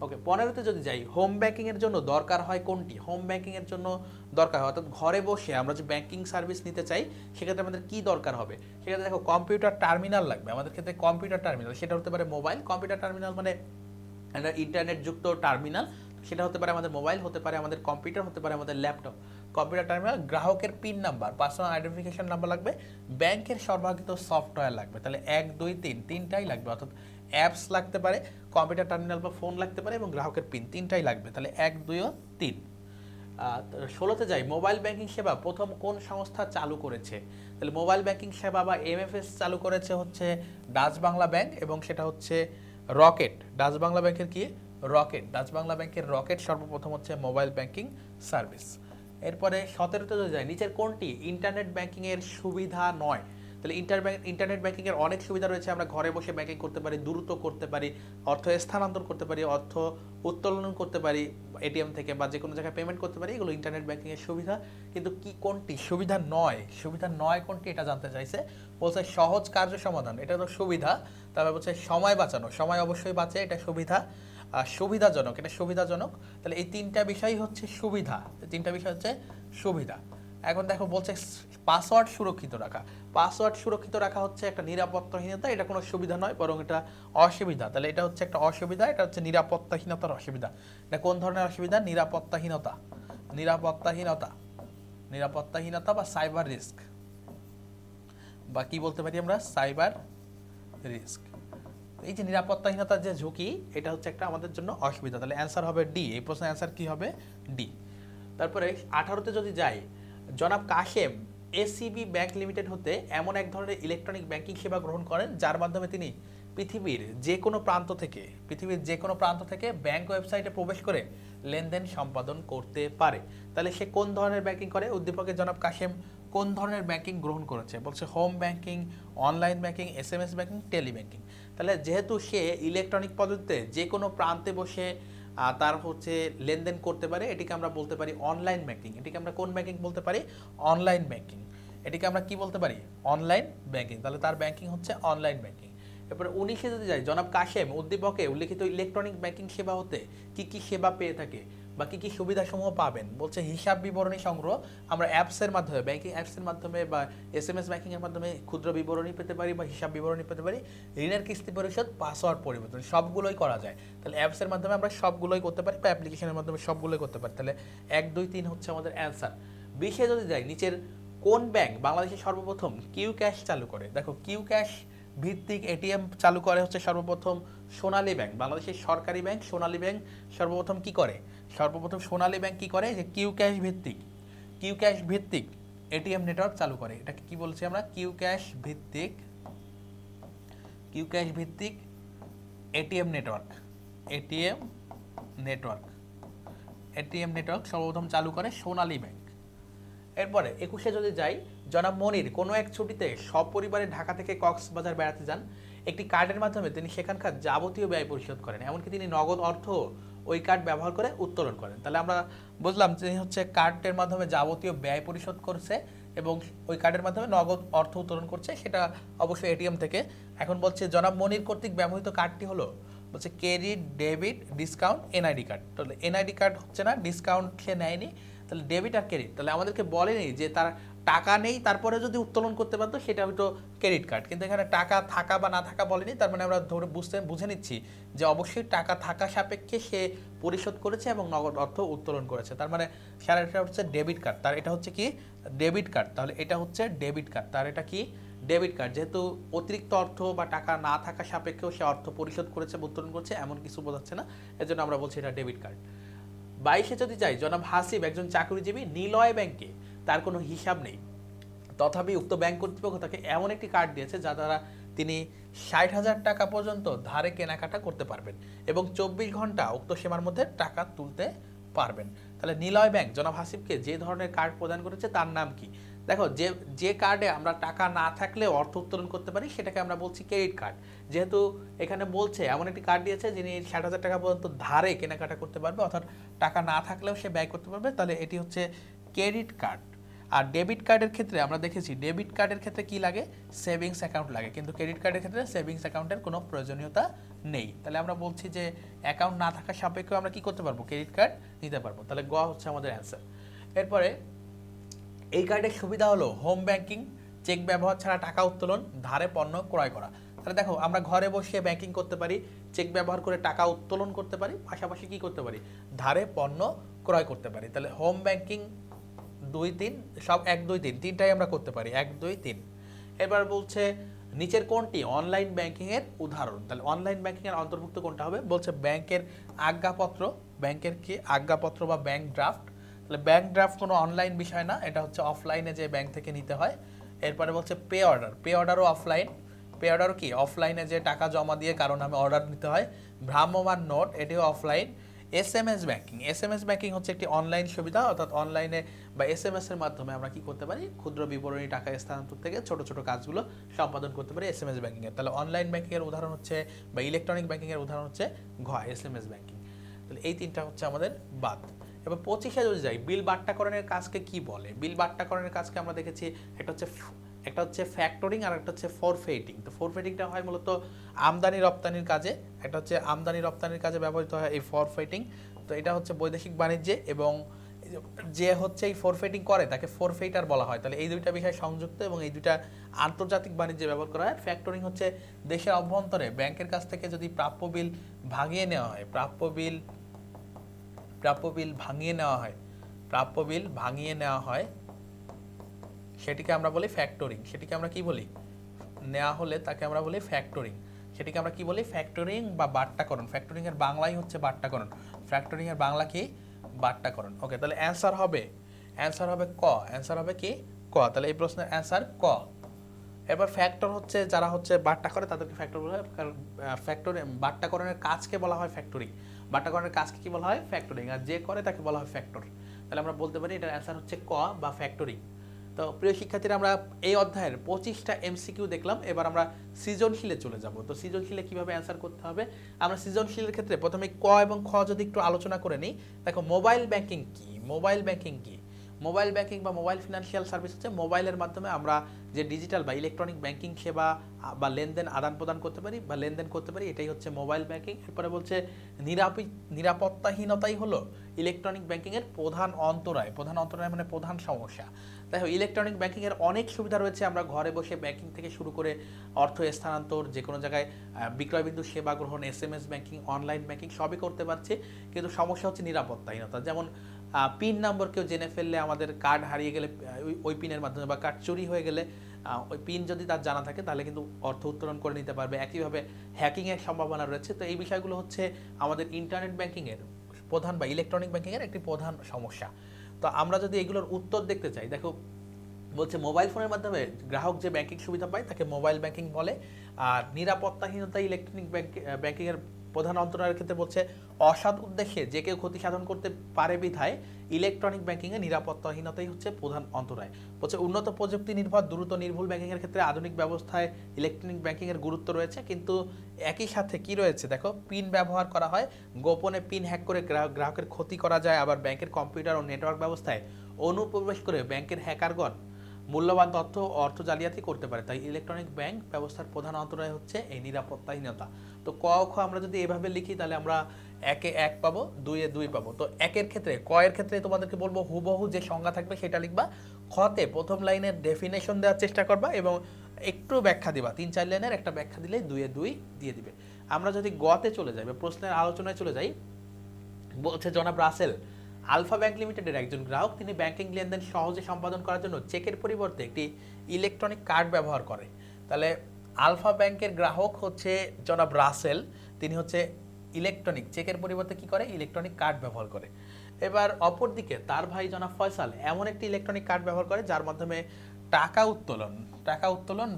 ওকে, 15তে যদি যাই, হোম ব্যাংকিং এর জন্য দরকার হয় কোনটি? হোম ব্যাংকিং এর জন্য দরকার হয়, অর্থাৎ ঘরে বসে আমরা যে ব্যাংকিং সার্ভিস নিতে চাই সেক্ষেত্রে আমাদের কি দরকার হবে? সেক্ষেত্রে দেখো কম্পিউটার টার্মিনাল লাগবে আমাদের ক্ষেত্রে। কম্পিউটার টার্মিনাল সেটা হতে পারে মোবাইল। কম্পিউটার টার্মিনাল মানে একটা ইন্টারনেট যুক্ত টার্মিনাল, সেটা হতে পারে আমাদের মোবাইল, হতে পারে আমাদের কম্পিউটার, হতে পারে আমাদের ল্যাপটপ। কম্পিউটার টার্মিনাল, গ্রাহকের pin number, personal identification number লাগবে, ব্যাংকের সরবরাহিত সফটওয়্যার লাগবে। তাহলে 1 2 3 তিনটাই লাগবে, অর্থাৎ অ্যাপস লাগতে পারে, কম্পিউটার টার্মিনাল বা ফোন লাগতে পারে এবং গ্রাহকের পিন, তিনটাই লাগবে। তাহলে 1 2 ও 3। 16তে যাই, মোবাইল ব্যাংকিং সেবা প্রথম কোন সংস্থা চালু করেছে? তাহলে মোবাইল ব্যাংকিং সেবা বা এমএফএস চালু করেছে হচ্ছে ডাচ বাংলা ব্যাংক, এবং সেটা হচ্ছে রকেট। ডাচ বাংলা ব্যাংকের কি? রকেট। ডাচ বাংলা ব্যাংকের রকেট সর্বপ্রথম হচ্ছে মোবাইল ব্যাংকিং সার্ভিস। এরপরে 17তে যদি যাই, নিচের কোনটি ইন্টারনেট ব্যাংকিং এর সুবিধা নয়? তাহলে ইন্টারনেট ব্যাংকিং এর অনেক সুবিধা রয়েছে। আমরা ঘরে বসে ব্যাংকিং করতে পারি, দ্রুত করতে পারি, অর্থ স্থানান্তর করতে পারি, অর্থ উত্তোলন করতে পারি এটিএম থেকে, বা যে কোনো জায়গায় পেমেন্ট করতে পারি, এগুলো ইন্টারনেট ব্যাংকিং এর সুবিধা। কিন্তু কি কোনটি সুবিধা নয়? সুবিধা নয় কোনটি এটা জানতে চাইছে। বলছে সহজ কার্য সমাধান, এটা তো সুবিধা। তারপর বলছে সময় বাঁচানো, সময় অবশ্যই বাঁচে, এটা সুবিধা। সুবিধাজনক, এটা সুবিধাজনক। তাহলে এই তিনটা বিষয় হচ্ছে সুবিধা, তিনটা বিষয় হচ্ছে সুবিধা। এখন দেখো বলছে পাসওয়ার্ড সুরক্ষিত রাখা। পাসওয়ার্ড সুরক্ষিত রাখা হচ্ছে একটা নিরাপত্তাহীনতা, এটা কোনো সুবিধা নয়, বরং এটা অসুবিধা। তাহলে এটা হচ্ছে একটা অসুবিধা, এটা হচ্ছে নিরাপত্তাহীনতার অসুবিধা। এটা কোন ধরনের অসুবিধা? নিরাপত্তাহীনতা। নিরাপত্তাহীনতা, নিরাপত্তাহীনতা বা সাইবার রিস্ক, বা কি বলতে পারি আমরা? Cyber risk. এই যে নিরাপত্তাহীনতার যে ঝুঁকি, এটা হচ্ছে একটা আমাদের জন্য অসুবিধা। তাহলে অ্যান্সার হবে ডি। এই প্রশ্নের অ্যান্সার কি হবে? ডি। তারপরে 18তে যদি যাই, জনাব কাশেম এসিবি ব্যাংক লিমিটেড হতে এমন এক ধরনের ইলেকট্রনিক ব্যাংকিং সেবা গ্রহণ করেন যার মাধ্যমে তিনি পৃথিবীর যে কোনো প্রান্ত থেকে ব্যাংক ওয়েবসাইটে প্রবেশ করে লেনদেন সম্পাদন করতে পারে। তাহলে সে কোন ধরনের ব্যাংকিং করে? উদ্দীপকের জনাব কাশেম কোন ধরনের ব্যাংকিং গ্রহণ করেছে? বলছে home banking, online banking, SMS banking, tele banking. তাহলে যেহেতু সে ইলেকট্রনিক পদ্ধতিতে যে কোনো প্রান্তে বসে তার হচ্ছে লেনদেন করতে পারে, এটিকে আমরা বলতে পারি অনলাইন ব্যাংকিং। এটিকে আমরা কোন ব্যাংকিং বলতে পারি? Online banking. এটিকে আমরা কি বলতে পারি? Online banking. তাহলে তার ব্যাংকিং হচ্ছে অনলাইন ব্যাংকিং। এরপরে 19-এ যদি যাই, জনাব কাশেম উদ্দীপকে উল্লেখিত ইলেকট্রনিক ব্যাংকিং সেবা হতে কি কি সেবা পেয়ে থাকে বা কি কি সুবিধাসমূহ পাবেন? বলছে হিসাব বিবরণী সংগ্রহ, আমরা অ্যাপসের মাধ্যমে, ব্যাংকিং অ্যাপসের মাধ্যমে বা এসএমএস ব্যাংকিং এর মাধ্যমে ক্ষুদ্র বিবরণী পেতে পারি বা হিসাব বিবরণী পেতে পারি। ঋণের কিস্তি পরিশোধ, পাসওয়ার্ড পরিবর্তন, সবগুলোই করা যায়। তাহলে অ্যাপসের মাধ্যমে আমরা সবগুলোই করতে পারি বা অ্যাপ্লিকেশনের মাধ্যমে সবগুলোই করতে পারি। তাহলে 1 2 3 হচ্ছে আমাদের অ্যান্সার। 20-এ যদি যাই, নিচের কোন ব্যাংক বাংলাদেশে সর্বপ্রথম কিউ ক্যাশ চালু করে? দেখো কিউ ক্যাশ ভিত্তিক এটিএম চালু করে হচ্ছে সর্বপ্রথম সোনালী ব্যাংক। বাংলাদেশের সরকারি ব্যাংক সোনালী ব্যাংক সর্বপ্রথম কি করে? সর্বপ্রথম সোনালী ব্যাংক কি করে? যে কিউ ক্যাশ ভিত্তিক এটিএম নেটওয়ার্ক চালু করে। এটাকে কি বলছি আমরা? কিউ ক্যাশ ভিত্তিক এটিএম নেটওয়ার্ক। এটিএম নেটওয়ার্ক সর্বপ্রথম চালু করে সোনালী ব্যাংক। এরপরে 21-এ যদি যাই, জনাব মনির কোনো এক ছুটিতে সপরিবারে ঢাকা থেকে কক্সবাজার বেড়াতে যান। একটি কার্ডের মাধ্যমে তিনি সেখানকার যাবতীয় ব্যয় পরিশোধ করেন, এমনকি তিনি নগদ অর্থ ওই কার্ড ব্যবহার করে উত্তোলন করেন। তাহলে আমরা বুঝলাম তিনি হচ্ছে কার্ডের মাধ্যমে যাবতীয় ব্যয় পরিশোধ করছে এবং ওই কার্ডের মাধ্যমে নগদ অর্থ উত্তোলন করছে, সেটা অবশ্যই এটিএম থেকে। এখন বলছে জনাব মনির কর্তৃক ব্যবহৃত কার্ডটি হলো, বলছে credit, debit, discount, NID card. তাহলে এনআইডি কার্ড হচ্ছে না, ডিসকাউন্ট সে নেয়নি, তাহলে ডেবিট আর ক্রেডিট। তাহলে আমাদেরকে বলেনি যে তার টাকা নেই তারপরে যদি উত্তোলন করতে পারতো সেটা হয়তো ক্রেডিট কার্ড, কিন্তু এখানে টাকা থাকা বা না থাকা বলেনি। তার মানে আমরা বুঝে নিচ্ছি যে অবশ্যই টাকা থাকা সাপেক্ষে সে পরিশোধ করেছে এবং নগদ অর্থ উত্তোলন করেছে। তার মানে স্যার এটা হচ্ছে ডেবিট কার্ড, তার এটা হচ্ছে কি? Debit card. তাহলে এটা হচ্ছে ডেবিট কার্ড, তার এটা কি? Debit card. যেহেতু অতিরিক্ত অর্থ বা টাকা না থাকা সাপেক্ষেও সে অর্থ পরিশোধ করেছে বা উত্তোলন করছে, এমন কিছু বোঝাচ্ছে না, এজন্য আমরা বলছি এটা ডেবিট কার্ড। 22-এ যদি যাই, জনাব হাসিব একজন চাকরিজীবী, নিলয় ব্যাংকে তার কোনো হিসাব নেই, তথাপি উক্ত ব্যাংক কর্তৃপক্ষ তাকে এমন একটি কার্ড দিয়েছে যা দ্বারা তিনি 60,000 টাকা পর্যন্ত ধারে কেনাকাটা করতে পারবেন এবং 24 ঘন্টা উক্ত সীমার মধ্যে টাকা তুলতে পারবেন। তাহলে নিলয় ব্যাংক জনাব হাসিবকে যে ধরনের কার্ড প্রদান করেছে তার নাম কি? দেখো যে কার্ডে আমরা টাকা না থাকলে অর্থ উত্তোলন করতে পারি সেটাকে আমরা বলছি ক্রেডিট কার্ড। যেহেতু এখানে বলছে এমন একটি কার্ড দিয়েছে যিনি 60,000 টাকা পর্যন্ত ধারে কেনাকাটা করতে পারবে, অর্থাৎ টাকা না থাকলেও সে ব্যয় করতে পারবে, তাহলে এটি হচ্ছে ক্রেডিট কার্ড। আর ডেবিট কার্ডের ক্ষেত্রে আমরা দেখেছি ডেবিট কার্ডের ক্ষেত্রে কি লাগে, সেভিংস অ্যাকাউন্ট লাগে, কিন্তু ক্রেডিট কার্ডের ক্ষেত্রে সেভিংস অ্যাকাউন্টের কোনো প্রয়োজনীয়তা নেই। তাহলে আমরা বলছি যে অ্যাকাউন্ট না থাকার সাপেক্ষে আমরা কি করতে পারবো, ক্রেডিট কার্ড নিতে পারবো। তাহলে গ হচ্ছে আমাদের অ্যান্সার। এরপরে এই কার্ডের সুবিধা হলো হোম ব্যাংকিং, চেক ব্যবহার ছাড়া টাকা উত্তোলন, ধারে পণ্য ক্রয় করা। তাহলে দেখো আমরা ঘরে বসে ব্যাংকিং করতে পারি, চেক ব্যবহার করে টাকা উত্তোলন করতে পারি, পাশাপাশি কি করতে পারি, ধারে পণ্য ক্রয় করতে পারি। তাহলে হোম ব্যাংকিং 2 3 সব 1 2 3 তিনটাই আমরা করতে পারি, 1 2 3। এবার বলছে নিচের কোনটি অনলাইন ব্যাংকিং এর উদাহরণ। তাহলে অনলাইন ব্যাংকিং এর অন্তর্ভুক্ত কোনটা হবে, বলছে ব্যাংকের আজ্ঞাপত্র, ব্যাংকের কি আজ্ঞাপত্র বা ব্যাংক ড্রাফট। তাহলে ব্যাংক ড্রাফট কোনো অনলাইন বিষয় না, এটা হচ্ছে অফলাইনে যে ব্যাংক থেকে নিতে হয়। এরপরে বলছে পে অর্ডার, পে অর্ডারও অফলাইন, পে অর্ডারও কি অফলাইনে যে টাকা জমা দিয়ে কারো নামে অর্ডার নিতে হয়। ভ্রাম্যমাণ নোট, এটিও offline. SMS banking, SMS banking হচ্ছে একটি অনলাইন সুবিধা, অর্থাৎ অনলাইনে বা এসএমএস এর মাধ্যমে আমরা কি করতে পারি, ক্ষুদ্র বিবরণী টাকা স্থানান্তর থেকে ছোট ছোট কাজগুলো সম্পাদন করতে পারি এসএমএস ব্যাংকিং এর। তাহলে অনলাইন ব্যাংকিং এর উদাহরণ হচ্ছে বা ইলেকট্রনিক ব্যাংকিং এর উদাহরণ হচ্ছে ঘ এসএমএস ব্যাংকিং। তাহলে এই তিনটা হচ্ছে আমাদের বাদ। এবার 25-এ যদি যাই, বিল বাট্টাকরণের কাজকে কি বলে। বিল বাট্টাকরণের কাজকে আমরা দেখেছি একটা হচ্ছে ফ্যাক্টরিং আর একটা হচ্ছে ফরফেটিং। তো ফরফেটিংটা হয় মূলত আমদানি রপ্তানির কাজে, একটা হচ্ছে আমদানি রপ্তানির কাজে ব্যবহৃত হয় এই ফরফেটিং। তো এটা হচ্ছে বৈদেশিক বাণিজ্যে, এবং যে হচ্ছে এই ফরফেটিং করে তাকে ফরফেটার বলা হয়। তাহলে এই দুইটা বিষয় সংযুক্ত এবং এই দুইটা আন্তর্জাতিক বাণিজ্যে ব্যবহার করা হয়। ফ্যাক্টরিং হচ্ছে দেশের অভ্যন্তরে ব্যাংকের কাছ থেকে যদি প্রাপ্য বিল ভাঙিয়ে নেওয়া হয়, প্রাপ্য বিল ভাঙিয়ে নেওয়া হয়, সেটিকে আমরা বলি ফ্যাক্টরিং। সেটিকে আমরা কি বলি, নেওয়া হলে তাকে আমরা বলি ফ্যাক্টরিং। সেটিকে আমরা কি বলি, ফ্যাক্টরিং বা বাট্টাকরণ। ফ্যাক্টরিং এর বাংলাই হচ্ছে বাট্টাকরণ, ফ্যাক্টরিং এর বাংলা কি, বাট্টাকরণ। ওকে, তাহলে অ্যান্সার হবে ক, অ্যান্সার হবে কি ক। তাহলে এই প্রশ্নের অ্যান্সার ক। এবার ফ্যাক্টর হচ্ছে যারা হচ্ছে বাট্টা করে তাদেরকে ফ্যাক্টর বলা হয়, কারণ ফ্যাক্টরি বাট্টাকরণের কাজকে বলা হয় ফ্যাক্টরিং, বাট্টাকরণের কাজকে কি বলা হয়, ফ্যাক্টরিং, আর যে করে তাকে বলা হয় ফ্যাক্টর। তাহলে আমরা বলতে পারি এটার অ্যান্সার হচ্ছে ক বা ফ্যাক্টরিং। তো প্রিয় শিক্ষার্থীরা, আমরা এই অধ্যায়ের 25টা এমসিকিউ দেখলাম। এবার আমরা সৃজনশীলে চলে যাব। তো সৃজনশীলে কিভাবে অ্যান্সার করতে হবে, আমরা সৃজনশীলের ক্ষেত্রে প্রথমে ক এবং খ যদি একটু আলোচনা করে নিই। দেখো মোবাইল ব্যাংকিং কি, মোবাইল ব্যাংকিং কি, মোবাইল ব্যাংকিং বা মোবাইল ফিনান্সিয়াল সার্ভিস হচ্ছে মোবাইলের মাধ্যমে আমরা যে ডিজিটাল বা ইলেকট্রনিক ব্যাংকিং সেবা বা লেনদেন আদান প্রদান করতে পারি বা লেনদেন করতে পারি, এটাই হচ্ছে মোবাইল ব্যাংকিং। এরপরে বলছে নিরাপত্তাহীনতাই হলো ইলেকট্রনিক ব্যাংকিংয়ের প্রধান অন্তরায়। প্রধান অন্তরায় মানে প্রধান সমস্যা। দেখো ইলেকট্রনিক ব্যাংকিংয়ের অনেক সুবিধা রয়েছে, আমরা ঘরে বসে ব্যাংকিং থেকে শুরু করে অর্থ স্থানান্তর, যে কোনো জায়গায় বিক্রয়বিন্দু সেবা গ্রহণ, এসএমএস ব্যাংকিং, অনলাইন ব্যাংকিং সবই করতে পারছে, কিন্তু সমস্যা হচ্ছে নিরাপত্তাহীনতা। যেমন পিন নাম্বার কেউ জেনে ফেললে, আমাদের কার্ড হারিয়ে গেলে ওই পিনের মাধ্যমে, বা কার্ড চুরি হয়ে গেলে ওই পিন যদি তার জানা থাকে তাহলে কিন্তু অর্থ উত্তোলন করে নিতে পারবে। একইভাবে হ্যাকিংয়ের সম্ভাবনা রয়েছে। তো এই বিষয়গুলো হচ্ছে আমাদের ইন্টারনেট ব্যাংকিংয়ের প্রধান বা ইলেকট্রনিক ব্যাংকিংয়ের একটি প্রধান সমস্যা। তো আমরা যদি এগুলোর উত্তর দেখতে চাই, দেখো বলছে মোবাইল ফোনের মাধ্যমে গ্রাহক যে ব্যাংকিং সুবিধা পায় তাকে মোবাইল ব্যাংকিং বলে। আর নিরাপত্তাহীনতা ইলেকট্রনিক ব্যাংকিংয়ের প্রধান অন্তরায়ের ক্ষেত্রে বলছে অসৎ উদ্দেশ্যে যে কেউ ক্ষতি সাধন করতে পারে বিধায় ইলেকট্রনিক ব্যাংকিংয়ে নিরাপত্তাহীনতাই হচ্ছে প্রধান অন্তরায়। বলছে উন্নত প্রযুক্তি নির্ভর দ্রুত নির্ভুল ব্যাংকিংয়ের ক্ষেত্রে আধুনিক ব্যবস্থায় ইলেকট্রনিক ব্যাংকিংয়ের গুরুত্ব রয়েছে, কিন্তু একই সাথে কি রয়েছে, দেখো পিন ব্যবহার করা হয়, গোপনে পিন হ্যাক করে গ্রাহকের ক্ষতি করা যায়। আবার ব্যাংকের কম্পিউটার ও নেটওয়ার্ক ব্যবস্থায় অনুপ্রবেশ করে ব্যাংকের হ্যাকারগণ মূল্যবান তথ্য অর্থ জালিয়াতি করতে পারে। তাই ইলেকট্রনিক ব্যাংক ব্যবস্থার প্রধান অন্তরায় হচ্ছে এই নিরাপত্তাহীনতা। তো ক খ আমরা যদি এভাবে লিখি তাহলে আমরা 1-এ 1 পাবো, 2-এ 2 পাবো। তো একের ক্ষেত্রে, ক এর ক্ষেত্রে তোমাদেরকে বলবো হুবহু যে সংজ্ঞা থাকবে সেটা লিখবা। খতে প্রথম লাইনের ডেফিনেশন দেওয়ার চেষ্টা করবা এবং একটু ব্যাখ্যা দিবা, 3-4 লাইনের একটা ব্যাখ্যা দিলে 2-এ 2 দিয়ে দিবে। আমরা যদি গতে চলে যাই বা প্রশ্নের আলোচনায় চলে যাই, বলছে জনাব রাসেল আলফা ব্যাংক লিমিটেডের একজন গ্রাহক, তিনি ব্যাংকিং লেনদেন সহজে সম্পাদন করার জন্য চেকের পরিবর্তে একটি ইলেকট্রনিক কার্ড ব্যবহার করে। তাহলে আলফা ব্যাংকের গ্রাহক হচ্ছে জনাব রাসেল, তিনি হচ্ছে ইলেকট্রনিক চেকের পরিবর্তে কি করে, ইলেকট্রনিক কার্ড ব্যবহার করে। এবার অপরদিকে তার ভাই জনাব ফয়সাল এমন একটি ইলেকট্রনিক কার্ড ব্যবহার করে যার মাধ্যমে টাকা উত্তোলন,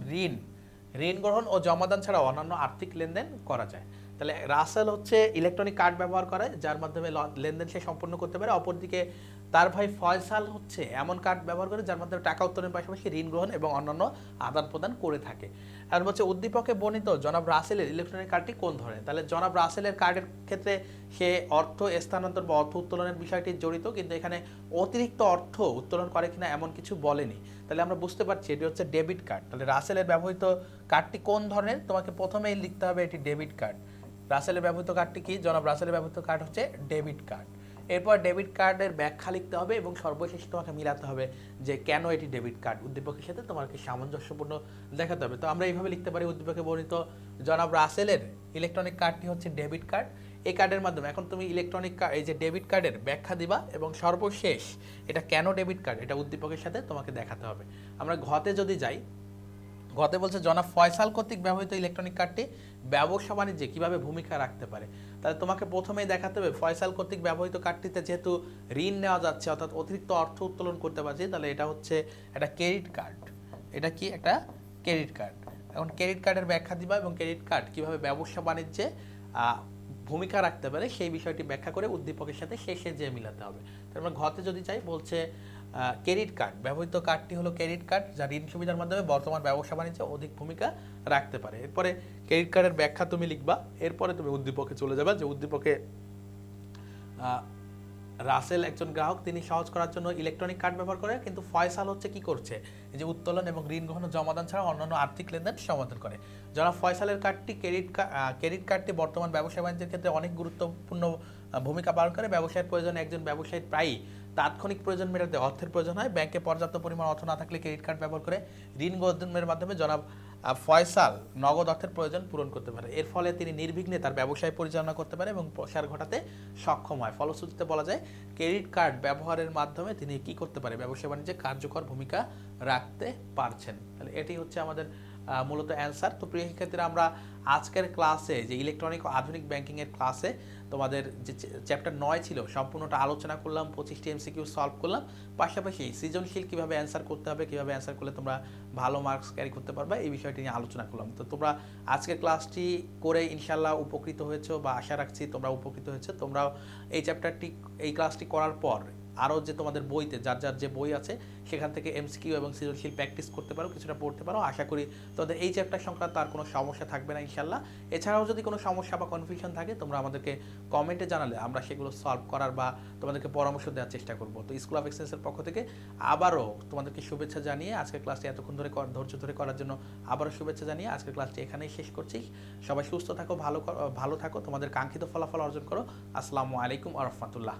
ঋণ গ্রহণ ও জমাদান ছাড়া অন্যান্য আর্থিক লেনদেন করা যায়। তাহলে রাসেল হচ্ছে ইলেকট্রনিক কার্ড ব্যবহার করে যার মাধ্যমে লেনদেন সে সম্পন্ন করতে পারে। অপরদিকে তার ভাই ফয়সাল হচ্ছে এমন কার্ড ব্যবহার করে যার মাধ্যমে টাকা উত্তোলনের পাশাপাশি ঋণ গ্রহণ এবং অন্যান্য আদান প্রদান করে থাকে। আর হচ্ছে উদ্দীপকে বর্ণিত জনাব রাসেলের ইলেকট্রনিক কার্ডটি কোন ধরনের? তাহলে জনাব রাসেলের কার্ডের ক্ষেত্রে সে অর্থ স্থানান্তর বা অর্থ উত্তোলনের বিষয়টি জড়িত, কিন্তু এখানে অতিরিক্ত অর্থ উত্তোলন করে কিনা এমন কিছু বলেনি। তাহলে আমরা বুঝতে পারছি এটি হচ্ছে ডেবিট কার্ড। তাহলে রাসেলের ব্যবহৃত কার্ডটি কোন ধরনের? তোমাকে প্রথমেই লিখতে হবে এটি ডেবিট কার্ড। রাসেলের ব্যবহৃত কার্ডটি কি? জনাব রাসেলের ব্যবহৃত কার্ড হচ্ছে ডেবিট কার্ড। এরপর ডেবিট কার্ডের ব্যাখ্যা লিখতে হবে এবং সর্বশেষ তোমাকে মিলাতে হবে যে কেন এটি ডেবিট কার্ড, উদ্দীপকের সাথে তোমাকে সামঞ্জস্যপূর্ণ দেখাতে হবে। তো আমরা এইভাবে লিখতে পারি, উদ্দীপকে বর্ণিত জনাব রাসেলের ইলেকট্রনিক কার্ডটি হচ্ছে ডেবিট কার্ড। এই কার্ডের মাধ্যমে এখন তুমি ইলেকট্রনিক এই যে ডেবিট কার্ডের ব্যাখ্যা দিবা এবং সর্বশেষ এটা কেন ডেবিট কার্ড এটা উদ্দীপকের সাথে তোমাকে দেখাতে হবে। আমরা ঘতে যদি যাই, গতে বলছে জনাব ফয়সাল কর্তৃক ব্যবহৃত ইলেকট্রনিক কার্ডটি ব্যবসা বাণিজ্যে কিভাবে ভূমিকা রাখতে পারে। তাহলে তোমাকে প্রথমেই দেখাতে হবে ফয়সাল কর্তৃক ব্যবহৃত কার্ডটিতে যেহেতু ঋণ নেওয়া যাচ্ছে অর্থাৎ অতিরিক্ত অর্থ উত্তোলন করতে পারছি, তাহলে এটা হচ্ছে একটা ক্রেডিট কার্ড। এটা কি? একটা ক্রেডিট কার্ড। এখন ক্রেডিট কার্ডের ব্যাখ্যা দিবা এবং ক্রেডিট কার্ড কিভাবে ব্যবসা বাণিজ্যে ভূমিকা রাখতে পারে সেই বিষয়টি ব্যাখ্যা করে উদ্দীপকের সাথে শেষে যে মিলাতে হবে। তারপর ঘতে যদি চাই বলছে ক্রেডিট কার্ড, ব্যবহৃত কার্ডটি হলো ক্রেডিট কার্ড যা ঋণ সুবিধার মাধ্যমে বর্তমান ব্যবসা বাণিজ্যে অধিক ভূমিকা রাখতে পারে। এরপরে ক্রেডিট কার্ডের ব্যাখ্যা তুমি লিখবা, এরপরে তুমি উদ্দীপকে চলে যাবে যে উদ্দীপকে রাসেল একজন গ্রাহক, তিনি সহজ করার জন্য ইলেকট্রনিক কার্ড ব্যবহার করে, কিন্তু ফয়সাল হচ্ছে কি করছে? এই যে উত্তোলন এবং ঋণ গ্রহণ ও জমাদান ছাড়া অন্যান্য আর্থিক লেনদেন সমাধান করে। যারা ফয়সালের কার্ডটি ক্রেডিট কার্ডটি বর্তমান ব্যবসা বাণিজ্যের ক্ষেত্রে অনেক গুরুত্বপূর্ণ ভূমিকা পালন করে। ব্যবসায়ের প্রয়োজনে একজন ব্যবসায়ী প্রায়ই তাৎক্ষণিক প্রয়োজন মেটাতে অর্থের প্রয়োজন হয়। ব্যাংকে পর্যাপ্ত পরিমাণ অর্থ না থাকলে ক্রেডিট কার্ড ব্যবহার করে ঋণ গ্রহণের মাধ্যমে জনাব ফয়সাল নগদ অর্থের প্রয়োজন পূরণ করতে পারে। এর ফলে তিনি নির্বিঘ্নে তার ব্যবসায় পরিচালনা করতে পারে এবং প্রসার ঘটাতে সক্ষম হয়। ফলশ্রুতিতে বলা যায় ক্রেডিট কার্ড ব্যবহারের মাধ্যমে তিনি কি করতে পারে? ব্যবসা বাণিজ্যে কার্যকর ভূমিকা রাখতে পারছেন। তাহলে এটি হচ্ছে আমাদের মূলত অ্যান্সার। তো প্রিয় শিক্ষার্থীরা, আমরা আজকের ক্লাসে যে ইলেকট্রনিক ও আধুনিক ব্যাংকিংয়ের ক্লাসে তোমাদের যে চ্যাপ্টার 9 ছিল সম্পূর্ণটা আলোচনা করলাম, 25টি এমসিকিউ সলভ করলাম, পাশাপাশি সৃজনশীল কীভাবে অ্যান্সার করতে হবে, কীভাবে অ্যান্সার করলে তোমরা ভালো মার্কস ক্যারি করতে পারবে এই বিষয়টি নিয়ে আলোচনা করলাম। তো তোমরা আজকের ক্লাসটি করে ইনশাল্লাহ উপকৃত হয়েছো বা আশা রাখছি তোমরা উপকৃত হয়েছে। তোমরাও এই চ্যাপ্টারটি এই ক্লাসটি করার পর আরও যে তোমাদের বইতে যার যার যে বই আছে সেখান থেকে এমসিকিউ এবং সৃজনশীল প্র্যাকটিস করতে পারো, কিছুটা পড়তে পারো। আশা করি তোমাদের এই চ্যাপ্টার সংক্রান্ত আর কোনো সমস্যা থাকবে না ইনশাল্লাহ। এছাড়াও যদি কোনো সমস্যা বা কনফিউশন থাকে তোমরা আমাদেরকে কমেন্টে জানালে আমরা সেগুলো সলভ করার বা তোমাদেরকে পরামর্শ দেওয়ার চেষ্টা করব। তো স্কুল অফ এক্সেলেন্সের পক্ষ থেকে আবারও তোমাদেরকে শুভেচ্ছা জানিয়ে আজকের ক্লাসটি এতক্ষণ ধরে ধৈর্য ধরে করার জন্য আবারও শুভেচ্ছা জানিয়ে আজকের ক্লাসটি এখানেই শেষ করছি। সবাই সুস্থ থাকো, ভালো থাকো, তোমাদের কাঙ্ক্ষিত ফলাফল অর্জন করো। আসসালামু আলাইকুম ওয়া রাহমাতুল্লাহ।